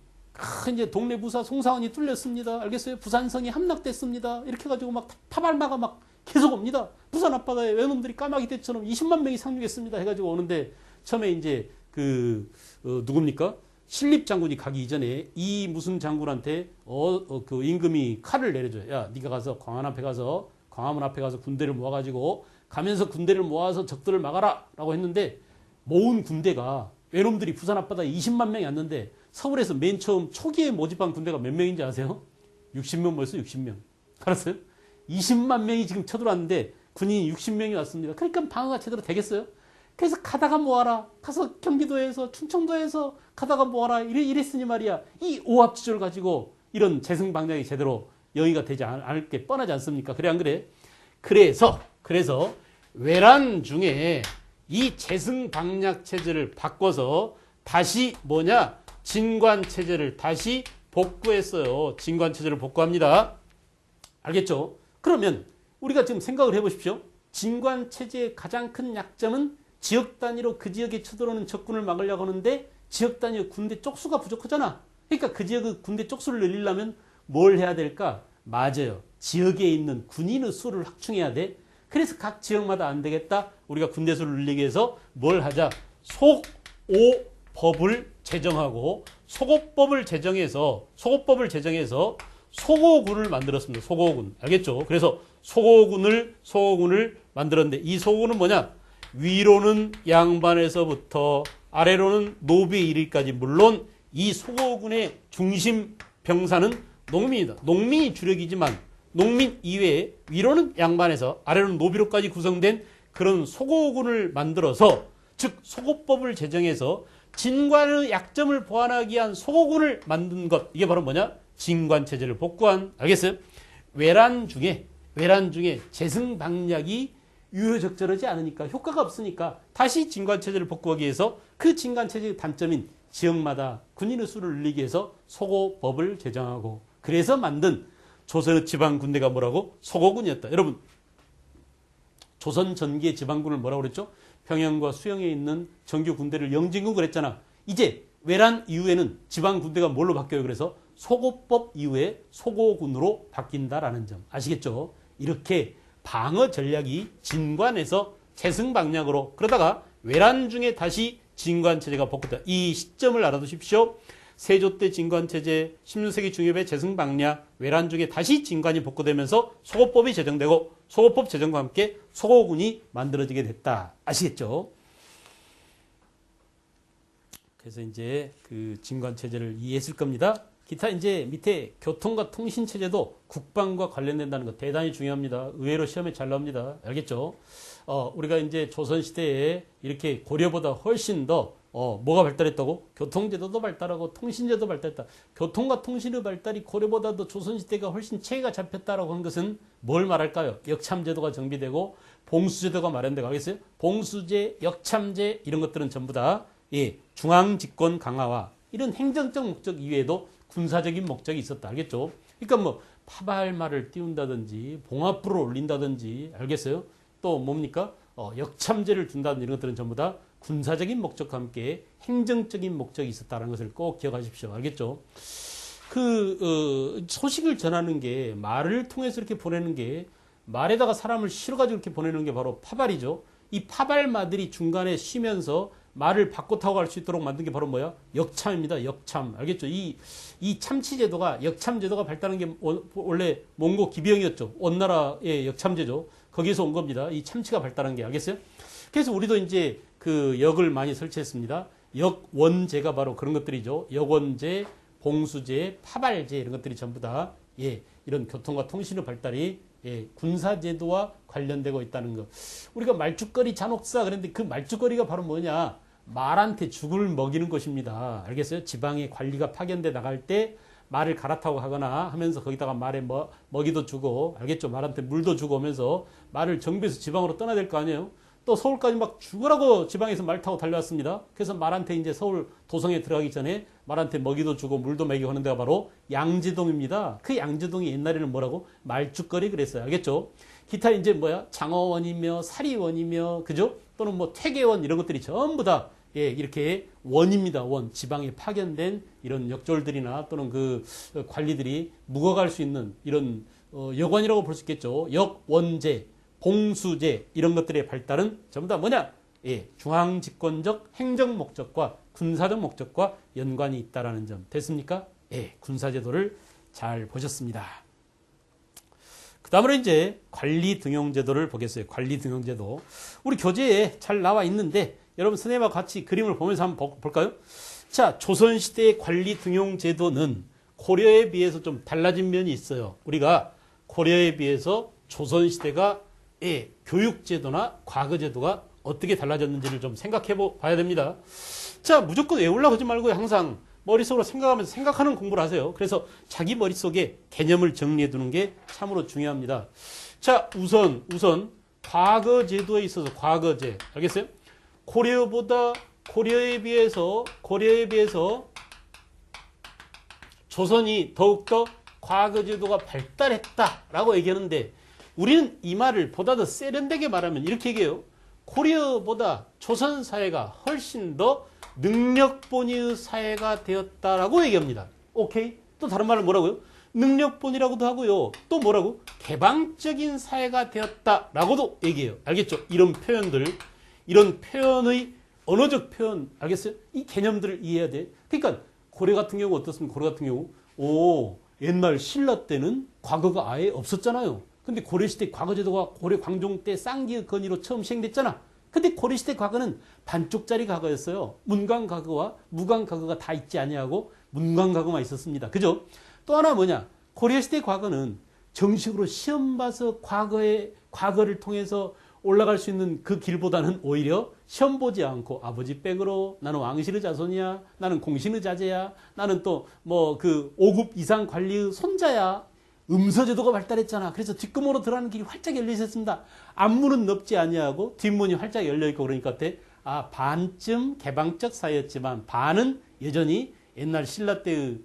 이제 동네 부사 송사원이 뚫렸습니다. 알겠어요? 부산성이 함락됐습니다. 이렇게 해가지고 막 타발마가 막 계속 옵니다. 부산 앞바다에 외놈들이 까마귀 떼처럼 20만 명이 상륙했습니다. 해가지고 오는데 처음에 이제 누굽니까? 신립 장군이 가기 이전에 이 무슨 장군한테 그 임금이 칼을 내려줘요. 야, 네가 가서 광화문 앞에 가서 군대를 모아가지고 가면서 군대를 모아서 적들을 막아라라고 했는데 모은 군대가 외놈들이 부산 앞바다에 20만 명이 왔는데 서울에서 맨 처음 초기에 모집한 군대가 몇 명인지 아세요? 60명 벌써 60명. 알았어요? 20만 명이 지금 쳐들어왔는데 군인이 60명이 왔습니다. 그러니까 방어가 제대로 되겠어요? 그래서 가다가 모아라. 가서 경기도에서 충청도에서 가다가 모아라. 이랬으니 말이야. 이 오합지졸 가지고 이런 재승방략이 제대로 영위가 되지 않을 게 뻔하지 않습니까? 그래 안 그래? 그래서 외란 중에 이 재승방략 체제를 바꿔서 다시 진관 체제를 다시 복구했어요. 진관 체제를 복구합니다. 알겠죠? 그러면 우리가 지금 생각을 해보십시오. 진관 체제의 가장 큰 약점은 지역 단위로 그 지역에 쳐들어오는 적군을 막으려고 하는데 지역 단위의 군대 쪽수가 부족하잖아. 그러니까 그 지역의 군대 쪽수를 늘리려면 뭘 해야 될까? 맞아요. 지역에 있는 군인의 수를 확충해야 돼. 그래서 각 지역마다 안 되겠다. 우리가 군대 수를 늘리기 위해서 뭘 하자? 속오법을 제정하고 속오법을 제정해서 속오군을 만들었습니다. 속오군. 알겠죠? 그래서 속오군을 만들었는데 이 속오군은 뭐냐? 위로는 양반에서부터 아래로는 노비에 이르기까지 물론 이 속오군의 중심 병사는 농민이다. 농민이 주력이지만 농민 이외에 위로는 양반에서 아래로는 노비로까지 구성된 그런 속오군을 만들어서 즉 속오법을 제정해서 진관의 약점을 보완하기 위한 속오군을 만든 것. 이게 바로 뭐냐? 진관체제를 복구한. 알겠어요? 외란 중에 재승방략이 유효적절하지 않으니까 효과가 없으니까 다시 진관체제를 복구하기 위해서 그 진관체제의 단점인 지역마다 군인의 수를 늘리기 위해서 속오법을 제정하고 그래서 만든 조선의 지방군대가 뭐라고? 속오군이었다. 여러분 조선 전기의 지방군을 뭐라고 그랬죠? 평양과 수영에 있는 정규 군대를 영진군을 했잖아. 이제 외란 이후에는 지방군대가 뭘로 바뀌어요? 그래서 속오법 이후에 속오군으로 바뀐다라는 점 아시겠죠? 이렇게 방어 전략이 진관에서 재승방략으로 그러다가 외란 중에 다시 진관체제가 복구됐다. 이 시점을 알아두십시오. 세조 때 진관체제, 16세기 중엽의 재승방략, 외란 중에 다시 진관이 복구되면서 속오법이 제정되고 속오법 제정과 함께 속오군이 만들어지게 됐다. 아시겠죠? 그래서 이제 그 진관체제를 이해했을 겁니다. 기타 이제 밑에 교통과 통신체제도 국방과 관련된다는 거 대단히 중요합니다. 의외로 시험에 잘 나옵니다. 알겠죠? 우리가 이제 조선시대에 이렇게 고려보다 훨씬 더 뭐가 발달했다고? 교통제도도 발달하고 통신제도 발달했다. 교통과 통신의 발달이 고려보다도 조선시대가 훨씬 체계가 잡혔다라고 한 것은 뭘 말할까요? 역참제도가 정비되고 봉수제도가 마련되고 하겠어요? 봉수제, 역참제 이런 것들은 전부 다 중앙집권 강화와 이런 행정적 목적 이외에도 군사적인 목적이 있었다. 알겠죠? 그러니까 뭐 파발말을 띄운다든지 봉합부를 올린다든지 알겠어요? 또 뭡니까? 역참제를 둔다든지 이런 것들은 전부 다 군사적인 목적과 함께 행정적인 목적이 있었다는 것을 꼭 기억하십시오. 알겠죠? 소식을 전하는 게 말을 통해서 이렇게 보내는 게 말에다가 사람을 실어가지고 이렇게 보내는 게 바로 파발이죠. 이 파발마들이 중간에 쉬면서 말을 바꿔 타고 갈 수 있도록 만든 게 바로 뭐야? 역참입니다. 역참. 알겠죠? 이 참치제도가, 역참제도가 발달한 게 원래 몽고 기병이었죠. 원나라의 역참제죠. 거기서 온 겁니다. 이 참치가 발달한 게. 알겠어요? 그래서 우리도 이제 그 역을 많이 설치했습니다. 역원제가 바로 그런 것들이죠. 역원제, 봉수제, 파발제 이런 것들이 전부 다 이런 교통과 통신의 발달이 군사제도와 관련되고 있다는 것. 우리가 말죽거리 잔혹사 그랬는데 그 말죽거리가 바로 뭐냐? 말한테 죽을 먹이는 것입니다. 알겠어요? 지방의 관리가 파견돼 나갈 때 말을 갈아타고 하거나 하면서 거기다가 말에 먹이도 주고, 알겠죠? 말한테 물도 주고 오면서 말을 정비해서 지방으로 떠나야 될 거 아니에요? 또 서울까지 막 죽으라고 지방에서 말 타고 달려왔습니다. 그래서 말한테 이제 서울 도성에 들어가기 전에 말한테 먹이도 주고 물도 먹이고 하는 데가 바로 양지동입니다. 그 양지동이 옛날에는 뭐라고? 말죽거리 그랬어요. 알겠죠? 기타 이제 뭐야? 장어원이며 사리원이며, 그죠? 또는 뭐 퇴계원 이런 것들이 전부 다 이렇게 원입니다. 원. 지방에 파견된 이런 역졸들이나 또는 그 관리들이 묵어갈 수 있는 이런 여관이라고 볼 수 있겠죠. 역원제, 봉수제 이런 것들의 발달은 전부 다 뭐냐? 중앙집권적 행정 목적과 군사적 목적과 연관이 있다라는 점. 됐습니까? 군사제도를 잘 보셨습니다. 그 다음으로 이제 관리등용제도를 보겠어요. 관리등용제도. 우리 교재에 잘 나와 있는데 여러분 선생님과 같이 그림을 보면서 한번 볼까요? 자, 조선시대의 관리등용제도는 고려에 비해서 좀 달라진 면이 있어요. 우리가 고려에 비해서 조선시대가 교육제도나 과거제도가 어떻게 달라졌는지를 좀 생각해 봐야 됩니다. 자, 무조건 외우려고 하지 말고 항상 머릿속으로 생각하면서 생각하는 공부를 하세요. 그래서 자기 머릿속에 개념을 정리해 두는 게 참으로 중요합니다. 자, 우선 과거제도에 있어서 과거제. 알겠어요? 고려에 비해서 조선이 더욱더 과거제도가 발달했다라고 얘기하는데 우리는 이 말을 보다 더 세련되게 말하면 이렇게 얘기해요. 고려보다 조선 사회가 훨씬 더 능력본위의 사회가 되었다라고 얘기합니다. 오케이? 또 다른 말은 뭐라고요? 능력본이라고도 하고요. 또 뭐라고? 개방적인 사회가 되었다라고도 얘기해요. 알겠죠? 이런 표현들, 이런 표현의 언어적 표현, 알겠어요? 이 개념들을 이해해야 돼. 그러니까 고려 같은 경우 어떻습니까? 고려 같은 경우 옛날 신라 때는 과거가 아예 없었잖아요. 근데 고려시대 과거제도가 고려 광종 때 쌍기의 건의로 처음 시행됐잖아. 근데 고려시대 과거는 반쪽짜리 과거였어요. 문광과거와 무광과거가 다 있지 아니하고 문광과거만 있었습니다. 그죠? 또 하나 뭐냐? 고려시대 과거는 정식으로 시험 봐서 과거를 통해서 올라갈 수 있는 그 길보다는 오히려 시험 보지 않고 아버지 백으로 나는 왕실의 자손이야, 나는 공신의 자제야, 나는 또 뭐 그 5급 이상 관리의 손자야. 음서제도가 발달했잖아. 그래서 뒷구멍으로 들어가는 길이 활짝 열려 있었습니다. 앞문은 넓지 아니하고 뒷문이 활짝 열려 있고 그러니까 어때? 반쯤 개방적 사회였지만 반은 여전히 옛날 신라 때의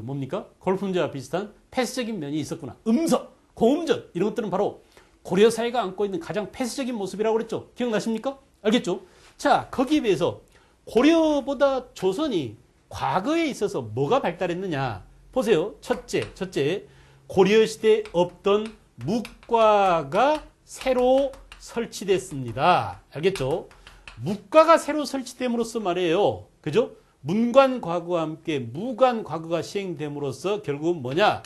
뭡니까? 골품제와 비슷한 폐쇄적인 면이 있었구나. 음서, 공음전 이런 것들은 바로 고려 사회가 안고 있는 가장 폐쇄적인 모습이라고 그랬죠. 기억나십니까? 알겠죠? 자, 거기에 비해서 고려보다 조선이 과거에 있어서 뭐가 발달했느냐? 보세요. 첫째, 고려시대에 없던 묵과가 새로 설치됐습니다. 알겠죠? 묵과가 새로 설치됨으로써 말이에요. 그죠? 문관과거와 함께 무관과거가 시행됨으로써 결국은 뭐냐?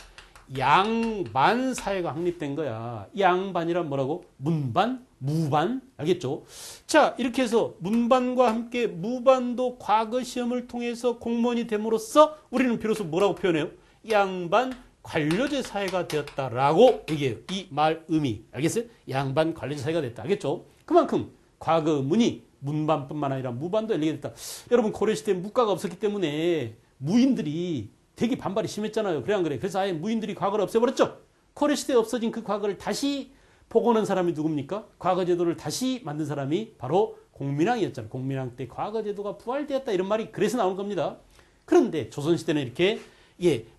양반 사회가 확립된 거야. 양반이란 뭐라고? 문반, 무반. 알겠죠? 자, 이렇게 해서 문반과 함께 무반도 과거 시험을 통해서 공무원이 됨으로써 우리는 비로소 뭐라고 표현해요? 양반 관료제 사회가 되었다라고 얘기해요. 이 말 의미. 알겠어요? 양반 관료제 사회가 됐다. 알겠죠? 그만큼 과거 문이 문반뿐만 아니라 무반도 열리게 됐다. 여러분 고려시대에 묵과가 없었기 때문에 무인들이 되게 반발이 심했잖아요. 그래 안 그래? 그래서 아예 무인들이 과거를 없애버렸죠. 고려시대에 없어진 그 과거를 다시 복원한 사람이 누굽니까? 과거제도를 다시 만든 사람이 바로 공민왕이었잖아요. 공민왕 때 과거제도가 부활되었다 이런 말이 그래서 나온 겁니다. 그런데 조선시대는 이렇게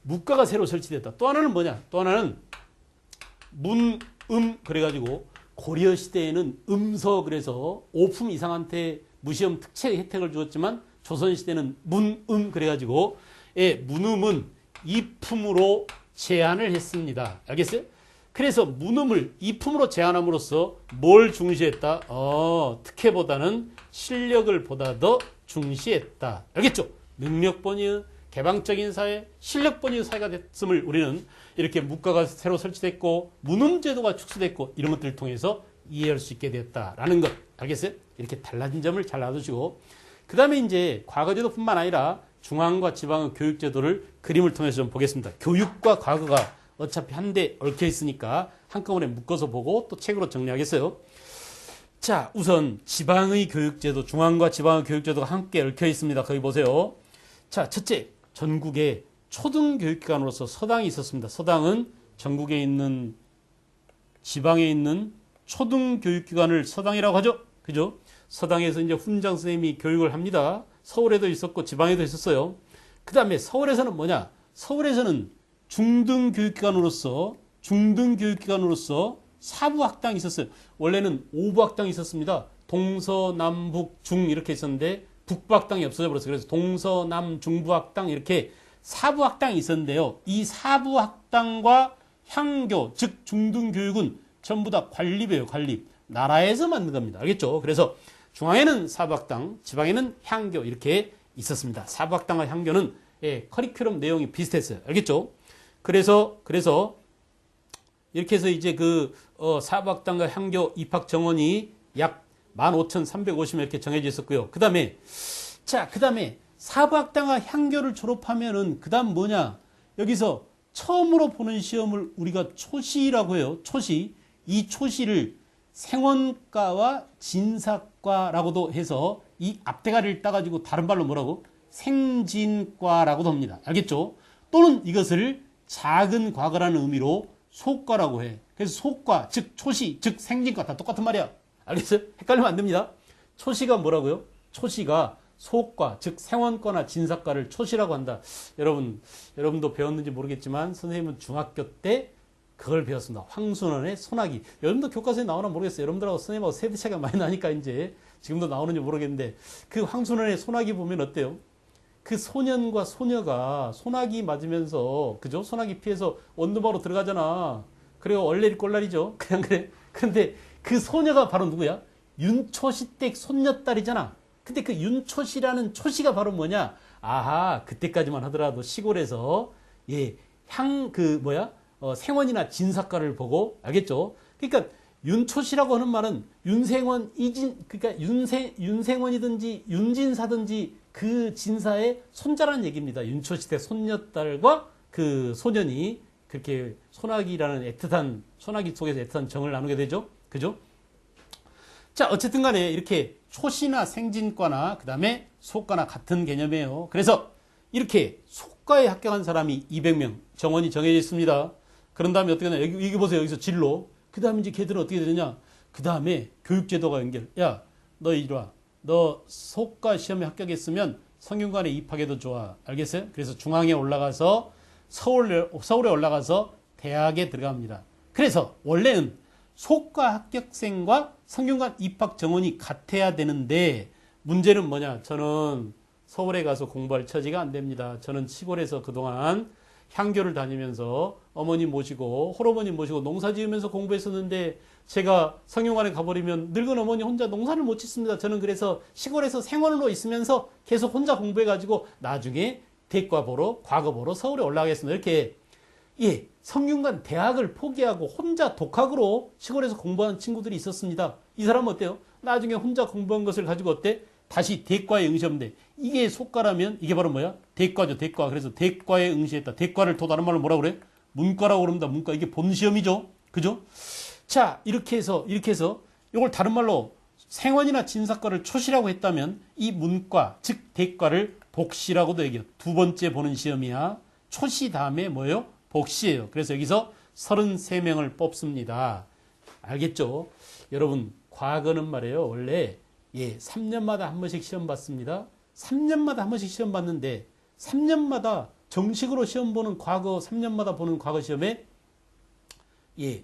묵과가 새로 설치됐다. 또 하나는 뭐냐? 또 하나는 그래가지고 고려시대에는 음서 그래서 오품 이상한테 무시험 특채 혜택을 주었지만 조선시대는 그래가지고 문음은 이품으로 제한을 했습니다. 알겠어요? 그래서 문음을 이품으로 제한함으로써 뭘 중시했다? 특혜보다는 실력을 보다 더 중시했다. 알겠죠? 능력본위의 개방적인 사회, 실력본위의 사회가 됐음을 우리는 이렇게 문과가 새로 설치됐고 문음제도가 축소됐고 이런 것들을 통해서 이해할 수 있게 됐다라는 것. 알겠어요? 이렇게 달라진 점을 잘 알아두시고 그 다음에 이제 과거제도뿐만 아니라 중앙과 지방의 교육제도를 그림을 통해서 좀 보겠습니다. 교육과 과거가 어차피 한데 얽혀 있으니까 한꺼번에 묶어서 보고 또 책으로 정리하겠어요. 자, 우선 지방의 교육제도, 중앙과 지방의 교육제도가 함께 얽혀 있습니다. 거기 보세요. 자, 첫째, 전국에 초등교육기관으로서 서당이 있었습니다. 서당은 전국에 있는 지방에 있는 초등교육기관을 서당이라고 하죠. 그죠? 서당에서 이제 훈장 선생님이 교육을 합니다. 서울에도 있었고 지방에도 있었어요. 그 다음에 서울에서는 뭐냐? 서울에서는 중등교육기관으로서 사부학당이 있었어요. 원래는 5부학당이 있었습니다. 동서남북 중 이렇게 있었는데 북부학당이 없어져 버렸어요. 그래서 동서남 중부학당 이렇게 사부학당이 있었는데요. 이 사부학당과 향교 즉 중등교육은 전부 다 관립이에요. 관립. 나라에서 만든 겁니다. 알겠죠? 그래서 중앙에는 사부학당, 지방에는 향교 이렇게 있었습니다. 사부학당과 향교는 커리큘럼 내용이 비슷했어요. 알겠죠? 그래서 이렇게 해서 이제 사부학당과 향교 입학 정원이 약 15,350명 이렇게 정해져 있었고요. 그 다음에 사부학당과 향교를 졸업하면은 그 다음 뭐냐? 여기서 처음으로 보는 시험을 우리가 초시라고 해요. 초시. 이 초시를 생원과와 진사과라고도 해서 이 앞대가리를 따가지고 다른 말로 뭐라고? 생진과라고도 합니다. 알겠죠? 또는 이것을 작은 과거라는 의미로 소과라고 해. 그래서 소과, 즉 초시, 즉 생진과 다 똑같은 말이야. 알겠어요? 헷갈리면 안 됩니다. 초시가 뭐라고요? 초시가 소과, 즉 생원과나 진사과를 초시라고 한다. 여러분도 배웠는지 모르겠지만 선생님은 중학교 때 그걸 배웠습니다. 황순원의 소나기. 여러분도 교과서에 나오나 모르겠어요. 여러분들하고 선생님하고 세대 차이가 많이 나니까 이제 지금도 나오는지 모르겠는데 그 황순원의 소나기 보면 어때요? 그 소년과 소녀가 소나기 맞으면서 그죠? 소나기 피해서 원두막으로 들어가잖아. 그리고 얼레리 꼴라리죠. 그냥 그래. 근데 그 소녀가 바로 누구야? 윤초시댁 손녀딸이잖아. 근데 그 윤초시라는 초시가 바로 뭐냐? 아하, 그때까지만 하더라도 시골에서 생원이나 진사과를 보고 알겠죠? 그러니까 윤초시라고 하는 말은 윤생원 그러니까 윤생원이든지 윤진사든지 그 진사의 손자라는 얘기입니다. 윤초시댁 손녀딸과 그 소년이 그렇게 소나기라는 소나기 속에서 애틋한 정을 나누게 되죠. 그죠? 자, 어쨌든 간에 이렇게 초시나 생진과나 그 다음에 소과나 같은 개념이에요. 그래서 이렇게 소과에 합격한 사람이 200명 정원이 정해져 있습니다. 그런 다음에 어떻게 되냐. 여기 보세요. 여기서 진로. 그 다음에 이제 걔들은 어떻게 되느냐. 그 다음에 교육제도가 연결. 야, 너 이리 와. 너 소과 시험에 합격했으면 성균관에 입학해도 좋아. 알겠어요? 그래서 중앙에 올라가서 서울에 올라가서 대학에 들어갑니다. 그래서 원래는 소과 합격생과 성균관 입학 정원이 같아야 되는데 문제는 뭐냐? 저는 서울에 가서 공부할 처지가 안 됩니다. 저는 시골에서 그동안 향교를 다니면서 어머니 모시고 홀어머니 모시고 농사 지으면서 공부했었는데 제가 성균관에 가버리면 늙은 어머니 혼자 농사를 못 짓습니다. 저는 그래서 시골에서 생활로 있으면서 계속 혼자 공부해가지고 나중에 대과 보러 과거 보러 서울에 올라가겠습니다. 이렇게 성균관 대학을 포기하고 혼자 독학으로 시골에서 공부한 친구들이 있었습니다. 이 사람은 어때요? 나중에 혼자 공부한 것을 가지고 어때? 다시 대과에 응시하면 이게 소과라면 이게 바로 뭐야? 대과죠. 대과. 그래서 대과에 응시했다. 대과를 또 다른 말로 뭐라고 그래? 문과라고 그럽니다. 문과. 이게 본시험이죠. 그죠? 자, 이렇게 해서 이걸 다른 말로 생원이나 진사과를 초시라고 했다면 이 문과, 즉 대과를 복시라고도 얘기해요. 두 번째 보는 시험이야. 초시 다음에 뭐예요? 복시예요. 그래서 여기서 33명을 뽑습니다. 알겠죠? 여러분, 과거는 말이에요. 원래 3년마다 한 번씩 시험 봤습니다. 3년마다 한 번씩 시험 봤는데 3년마다 정식으로 시험 보는 과거 3년마다 보는 과거 시험에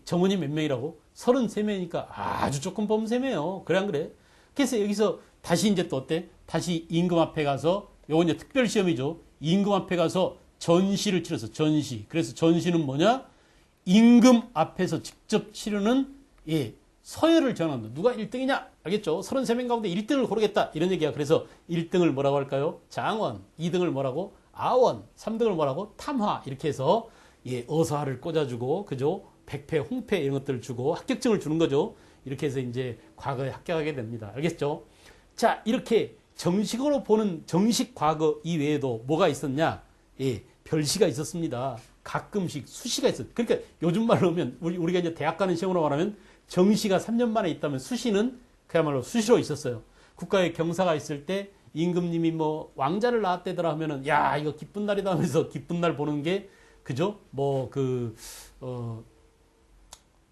정원이 몇 명이라고? 33명이니까 아주 조금 범셈이에요. 그래 안 그래? 그래서 여기서 다시 이제 또 어때? 다시 임금 앞에 가서 요건 이제 특별 시험이죠. 임금 앞에 가서 전시를 치렀어. 전시. 그래서 전시는 뭐냐? 임금 앞에서 직접 치르는 서열을 정한다. 누가 1등이냐? 알겠죠? 33명 가운데 1등을 고르겠다. 이런 얘기야. 그래서 1등을 뭐라고 할까요? 장원. 2등을 뭐라고? 아원. 3등을 뭐라고? 탐화. 이렇게 해서 어사를 꽂아주고, 그죠? 백패, 홍패 이런 것들을 주고 합격증을 주는 거죠. 이렇게 해서 이제 과거에 합격하게 됩니다. 알겠죠? 자, 이렇게 정식으로 보는 정식 과거 이외에도 뭐가 있었냐? 별시가 있었습니다. 가끔씩 수시가 있었어요. 그러니까 요즘 말로 하면 우리가 이제 대학 가는 시험으로 말하면 정시가 3년 만에 있다면 수시는 그야말로 수시로 있었어요. 국가에 경사가 있을 때 임금님이 뭐 왕자를 낳았대더라 하면은 야 이거 기쁜 날이다 하면서 기쁜 날 보는 게 그죠?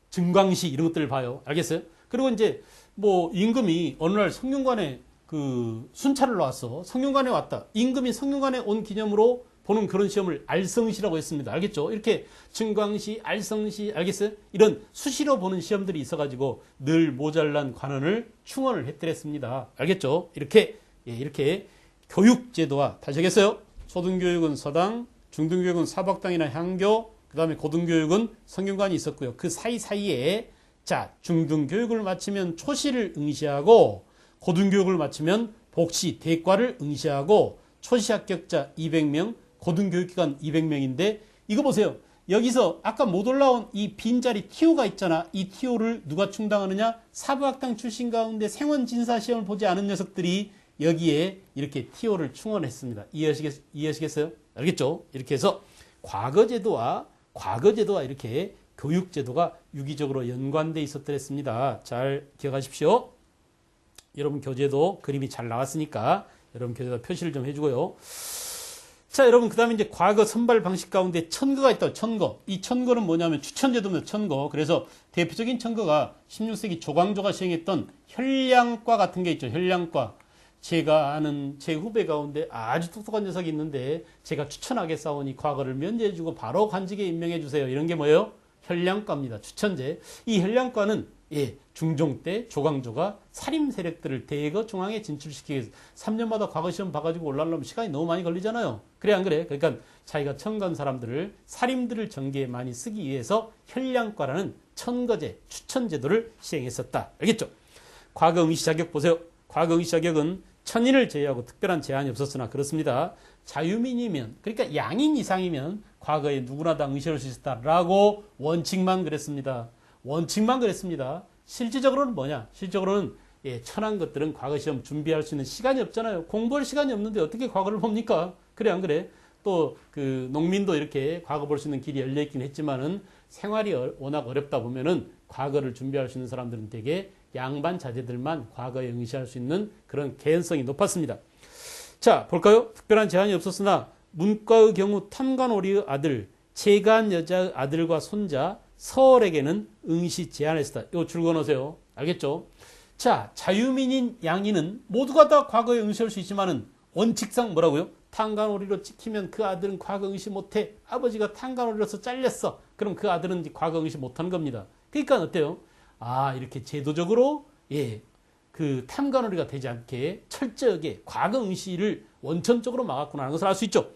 증광시 이런 것들을 봐요. 알겠어요? 그리고 이제 뭐 임금이 어느 날 성균관에 그 순찰을 나왔어. 성균관에 왔다. 임금이 성균관에 온 기념으로 보는 그런 시험을 알성시라고 했습니다. 알겠죠? 이렇게 증광시, 알성시, 알겠어요? 이런 수시로 보는 시험들이 있어가지고 늘 모자란 관원을 충원을 했더랬습니다. 알겠죠? 이렇게 교육제도와 다시 하겠어요? 초등교육은 서당, 중등교육은 사박당이나 향교, 그 다음에 고등교육은 성균관이 있었고요. 그 사이사이에 자 중등교육을 마치면 초시를 응시하고 고등교육을 마치면 복시, 대과를 응시하고 초시 합격자 200명, 고등교육기관 200명인데 이거 보세요. 여기서 아까 못 올라온 이 빈자리 TO가 있잖아. 이 TO를 누가 충당하느냐? 사부학당 출신 가운데 생원진사시험을 보지 않은 녀석들이 여기에 이렇게 TO를 충원했습니다. 이해하시겠어요? 알겠죠? 이렇게 해서 과거제도와 이렇게 교육제도가 유기적으로 연관되어 있었더랬습니다. 잘 기억하십시오. 여러분 교재도 그림이 잘 나왔으니까 여러분 교재에다 표시를 좀 해주고요. 자, 여러분 그 다음에 이제 과거 선발 방식 가운데 천거가 있다. 천거. 이 천거는 뭐냐면 추천제도입니다. 천거. 그래서 대표적인 천거가 16세기 조광조가 시행했던 혈량과 같은 게 있죠. 혈량과. 제가 아는 제 후배 가운데 아주 똑똑한 녀석이 있는데 제가 추천하겠사오니 과거를 면제해주고 바로 관직에 임명해주세요. 이런 게 뭐예요? 혈량과입니다. 추천제. 이 혈량과는 중종 때 조광조가 살림 세력들을 대거 중앙에 진출시키기 위해서 3년마다 과거 시험 봐가지고 올라오려면 시간이 너무 많이 걸리잖아요. 그래 안 그래? 그러니까 자기가 천거한 사람들을 살림들을 전개에 많이 쓰기 위해서 혈량과라는 천거제, 추천제도를 시행했었다. 알겠죠? 과거 응시 자격 보세요. 과거 응시 자격은 천인을 제외하고 특별한 제한이 없었으나 그렇습니다. 자유민이면 그러니까 양인 이상이면 과거에 누구나 다 응시할 수 있었다라고 원칙만 그랬습니다. 원칙만 그랬습니다. 실질적으로는 뭐냐? 실질적으로는 천한 것들은 과거 시험 준비할 수 있는 시간이 없잖아요. 공부할 시간이 없는데 어떻게 과거를 봅니까? 그래 안 그래? 또 그 농민도 이렇게 과거 볼 수 있는 길이 열려 있긴 했지만은 생활이 워낙 어렵다 보면은 과거를 준비할 수 있는 사람들은 되게 양반 자제들만 과거에 응시할 수 있는 그런 개연성이 높았습니다. 자, 볼까요? 특별한 제한이 없었으나 문과의 경우 탐관오리의 아들, 재간 여자의 아들과 손자, 서얼에게는 응시 제한했었다. 이거 줄 그어놓으세요. 알겠죠? 자, 자유민인 양인은 모두가 다 과거에 응시할 수 있지만은 원칙상 뭐라고요? 탕간오리로 찍히면 그 아들은 과거 응시 못해. 아버지가 탕간오리로서 잘렸어. 그럼 그 아들은 이제 과거 응시 못하는 겁니다. 그러니까 어때요? 아, 이렇게 제도적으로 그 탐관오리가 되지 않게 철저하게 과거 응시를 원천적으로 막았구나 하는 것을 알 수 있죠.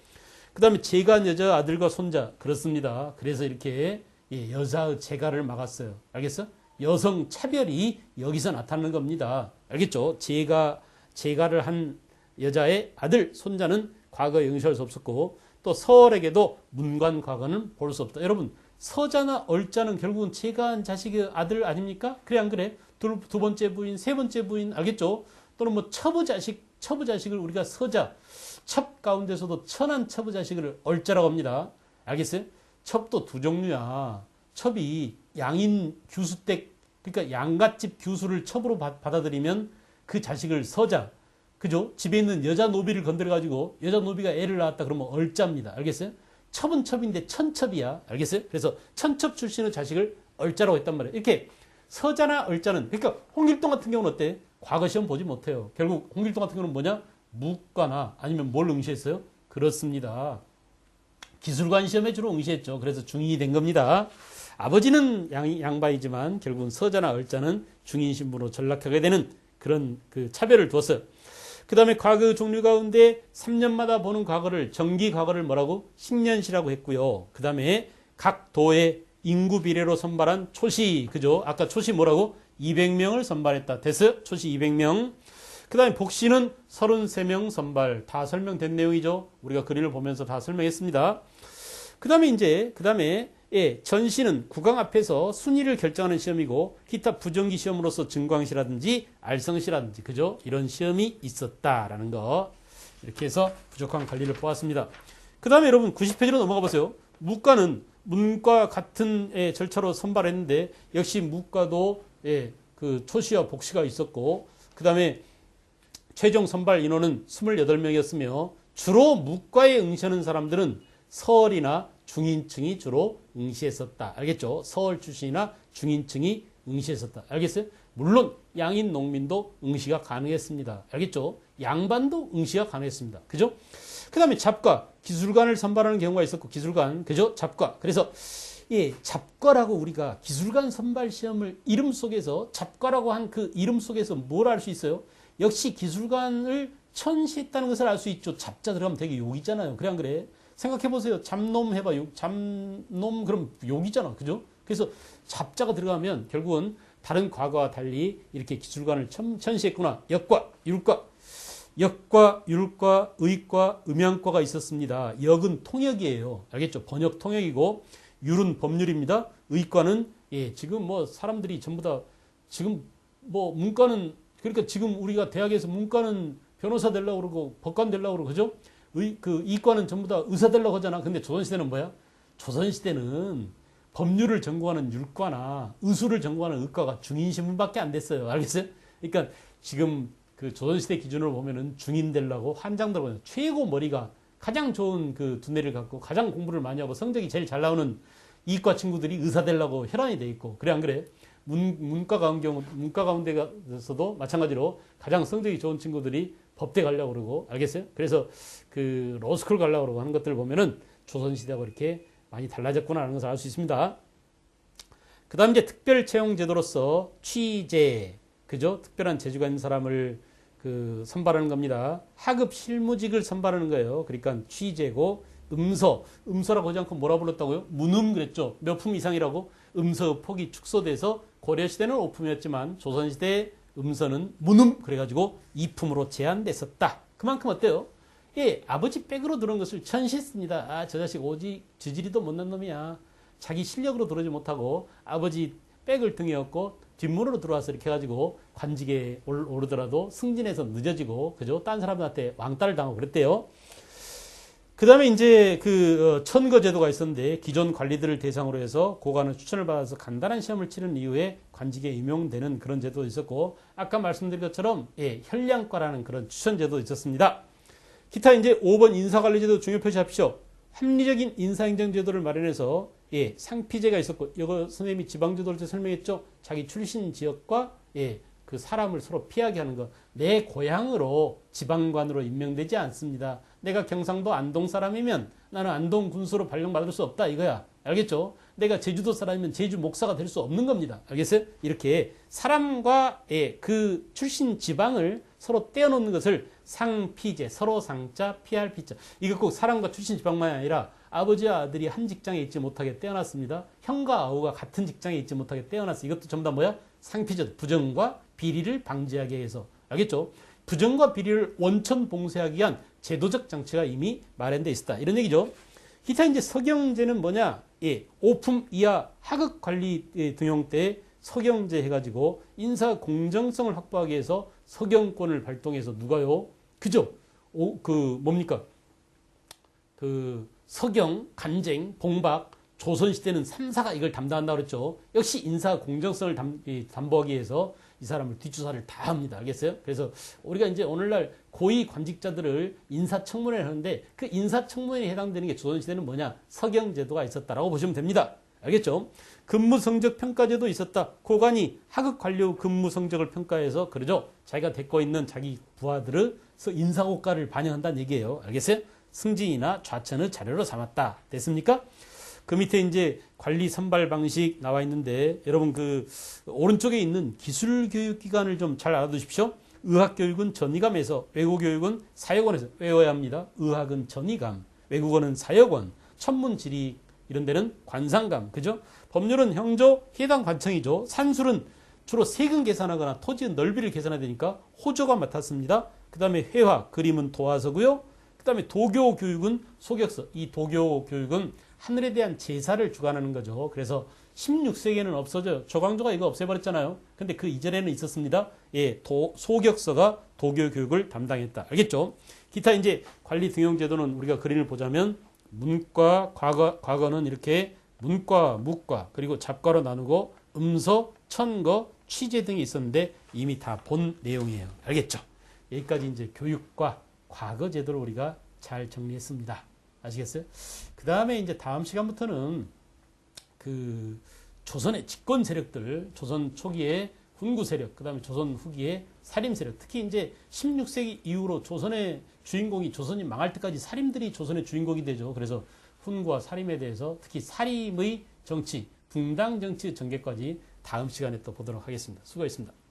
그 다음에 재간 여자 아들과 손자 그렇습니다. 그래서 이렇게 여자의 재가를 막았어요. 알겠어? 여성 차별이 여기서 나타나는 겁니다. 알겠죠? 재가를 한 여자의 아들, 손자는 과거에 응시할 수 없었고 또 서얼에게도 문관 과거는 볼 수 없다. 여러분 서자나 얼자는 결국은 재가한 자식의 아들 아닙니까? 그래 안 그래? 두 번째 부인, 세 번째 부인 알겠죠? 또는 뭐 처부자식을 우리가 서자, 첩 가운데서도 천한 처부자식을 얼자라고 합니다. 알겠어요? 첩도 두 종류야. 첩이 양인 규수댁, 그러니까 양갓집 규수를 첩으로 받아들이면 그 자식을 서자, 그죠? 집에 있는 여자 노비를 건드려가지고 여자 노비가 애를 낳았다 그러면 얼자입니다. 알겠어요? 첩은 첩인데 천첩이야. 알겠어요? 그래서 천첩 출신의 자식을 얼자라고 했단 말이에요. 이렇게 서자나 얼자는, 그러니까 홍길동 같은 경우는 어때? 과거 시험 보지 못해요. 결국 홍길동 같은 경우는 뭐냐? 무과나 아니면 뭘 응시했어요? 그렇습니다. 기술관 시험에 주로 응시했죠. 그래서 중인이 된 겁니다. 아버지는 양바이지만 결국은 서자나 얼자는 중인 신분으로 전락하게 되는 그런 그 차별을 두었어요. 그 다음에 과거 종류 가운데 3년마다 보는 과거를 정기 과거를 뭐라고? 10년시라고 했고요. 그 다음에 각 도의 인구 비례로 선발한 초시, 그죠? 아까 초시 뭐라고? 200명을 선발했다. 됐어요? 초시 200명. 그 다음에 복시는 33명 선발. 다 설명된 내용이죠. 우리가 그림을 보면서 다 설명했습니다. 그 다음에 예, 전시는 국왕 앞에서 순위를 결정하는 시험이고 기타 부정기 시험으로서 증광시라든지 알성시라든지 그죠? 이런 시험이 있었다라는 거. 이렇게 해서 부족한 관리를 보았습니다. 그 다음에 여러분 90페이지로 넘어가 보세요. 무과는 문과 같은 절차로 선발했는데 역시 무과도 그 초시와 복시가 있었고 그 다음에 최종 선발 인원은 28명이었으며 주로 무과에 응시하는 사람들은 서울이나 중인층이 주로 응시했었다. 알겠죠? 서울 출신이나 중인층이 응시했었다. 알겠어요? 물론 양인 농민도 응시가 가능했습니다. 알겠죠? 양반도 응시가 가능했습니다. 그죠? 그 다음에 잡과 기술관을 선발하는 경우가 있었고 기술관 그죠? 잡과 그래서 예, 잡과라고 우리가 기술관 선발 시험을 이름 속에서 잡과라고 한 그 이름 속에서 뭘 알 수 있어요? 역시 기술관을 천시했다는 것을 알 수 있죠. 잡자 들어가면 되게 욕이잖아요. 그래 안 그래? 생각해 보세요. 잡놈 해봐. 잡놈 그럼 욕이잖아. 그죠? 그래서 잡자가 들어가면 결국은 다른 과거와 달리 이렇게 기술관을 천시했구나. 역과, 율과, 의과, 음양과가 있었습니다. 역은 통역이에요. 알겠죠? 번역 통역이고 율은 법률입니다. 의과는 예, 지금 뭐 사람들이 전부 다 지금 뭐 문과는 그러니까 지금 우리가 대학에서 문과는 변호사 되려고 그러고 법관 되려고 그러고 그죠? 이과는 전부 다 의사 되려고 하잖아. 근데 조선시대는 뭐야? 조선시대는 법률을 전공하는 율과나 의술을 전공하는 의과가 중인신문밖에 안 됐어요. 알겠어요? 그러니까 지금 그 조선시대 기준으로 보면은 중인 되려고 환장 들어가는 최고 머리가 가장 좋은 그 두뇌를 갖고 가장 공부를 많이 하고 성적이 제일 잘 나오는 이과 친구들이 의사 되려고 혈안이 돼 있고 그래 안 그래? 문과 가운데서도 마찬가지로 가장 성적이 좋은 친구들이 법대 가려고 그러고 알겠어요? 그래서 그 로스쿨 가려고 그러고 하는 것들을 보면은 조선시대하고 이렇게 많이 달라졌구나 하는 것을 알 수 있습니다. 그 다음 이제 특별 채용 제도로서 취재, 그죠? 특별한 재주가 있는 사람을 그 선발하는 겁니다. 하급 실무직을 선발하는 거예요. 그러니까 취재고 음서라고 하지 않고 뭐라 불렀다고요? 문음 그랬죠. 몇 품 이상이라고 음서 폭이 축소돼서 고려시대는 5품이었지만 조선시대 음서는 문음 그래가지고 2품으로 제한됐었다. 그만큼 어때요? 예, 아버지 백으로 들어온 것을 천시했습니다. 아, 저 자식 오직 지지리도 못난 놈이야. 자기 실력으로 들어오지 못하고 아버지 백을 등에 업고 뒷문으로 들어와서 이렇게 해가지고 관직에 오르더라도 승진해서 늦어지고 그죠? 딴 사람들한테 왕따를 당하고 그랬대요. 그 다음에 이제 그 천거 제도가 있었는데 기존 관리들을 대상으로 해서 고관의 추천을 받아서 간단한 시험을 치른 이후에 관직에 임용되는 그런 제도도 있었고 아까 말씀드린 것처럼 예, 현량과라는 그런 추천 제도도 있었습니다. 기타 이제 5번 인사관리제도 중요 표시합시오. 합리적인 인사행정 제도를 마련해서 예, 상피제가 있었고 이거 선생님이 지방제도를 때 설명했죠. 자기 출신 지역과 예, 그 사람을 서로 피하게 하는 것. 내 고향으로 지방관으로 임명되지 않습니다. 내가 경상도 안동 사람이면 나는 안동 군수로 발령받을 수 없다 이거야. 알겠죠? 내가 제주도 사람이면 제주 목사가 될 수 없는 겁니다. 알겠어요? 이렇게 사람과의 그 출신 지방을 서로 떼어놓는 것을 상피제, 서로 상자, 피할 피자. 이거 꼭 사람과 출신 지방만이 아니라 아버지와 아들이 한 직장에 있지 못하게 떼어놨습니다. 형과 아우가 같은 직장에 있지 못하게 떼어놨어. 이것도 전부 다 뭐야? 상피제, 부정과 비리를 방지하기 위해서. 알겠죠? 부정과 비리를 원천 봉쇄하기 위한 제도적 장치가 이미 마련되어 있었다. 이런 얘기죠. 기타 이제 서경제는 뭐냐? 예, 5품 이하 하급 관리 등용 때 서경제 해가지고 인사 공정성을 확보하기 위해서 서경권을 발동해서 누가요? 그죠? 뭡니까? 그 서경, 간쟁, 봉박, 조선시대는 3사가 이걸 담당한다고 그랬죠. 역시 인사 공정성을 담보하기 위해서 이 사람을 뒷조사를 다 합니다. 알겠어요? 그래서 우리가 이제 오늘날 고위 관직자들을 인사청문회를 하는데 그 인사청문회에 해당되는 게 조선시대는 뭐냐? 서경제도가 있었다라고 보시면 됩니다. 알겠죠? 근무성적 평가제도 있었다. 고관이 하급 관료 근무성적을 평가해서 그러죠. 자기가 데리고 있는 자기 부하들을 인사고과를 반영한다는 얘기예요. 알겠어요? 승진이나 좌천을 자료로 삼았다. 됐습니까? 그 밑에 이제 관리 선발 방식 나와 있는데 여러분 그 오른쪽에 있는 기술교육기관을 좀 잘 알아두십시오. 의학교육은 전이감에서 외국교육은 사역원에서 외워야 합니다. 의학은 전이감, 외국어는 사역원, 천문지리 이런 데는 관상감, 그죠? 법률은 형조, 해당 관청이죠. 산술은 주로 세금 계산하거나 토지의 넓이를 계산해야 되니까 호조가 맡았습니다. 그 다음에 회화, 그림은 도화서고요. 그 다음에 도교 교육은 소격서. 이 도교 교육은 하늘에 대한 제사를 주관하는 거죠. 그래서 16세기에는 없어져요. 조광조가 이거 없애버렸잖아요. 근데 그 이전에는 있었습니다. 예, 소격서가 도교 교육을 담당했다. 알겠죠? 기타 이제 관리 등용 제도는 우리가 그림을 보자면 문과, 과거는 이렇게 문과, 무과, 그리고 잡과로 나누고 음서, 천거, 취재 등이 있었는데 이미 다 본 내용이에요. 알겠죠? 여기까지 이제 교육과 과거 제도를 우리가 잘 정리했습니다. 아시겠어요? 그 다음에 이제 다음 시간부터는 그 조선의 집권 세력들, 조선 초기에 훈구 세력, 그 다음에 조선 후기에 살림 세력, 특히 이제 16세기 이후로 조선의 주인공이 조선이 망할 때까지 살림들이 조선의 주인공이 되죠. 그래서 훈구와 살림에 대해서 특히 살림의 정치, 붕당 정치의 전개까지 다음 시간에 또 보도록 하겠습니다. 수고했습니다.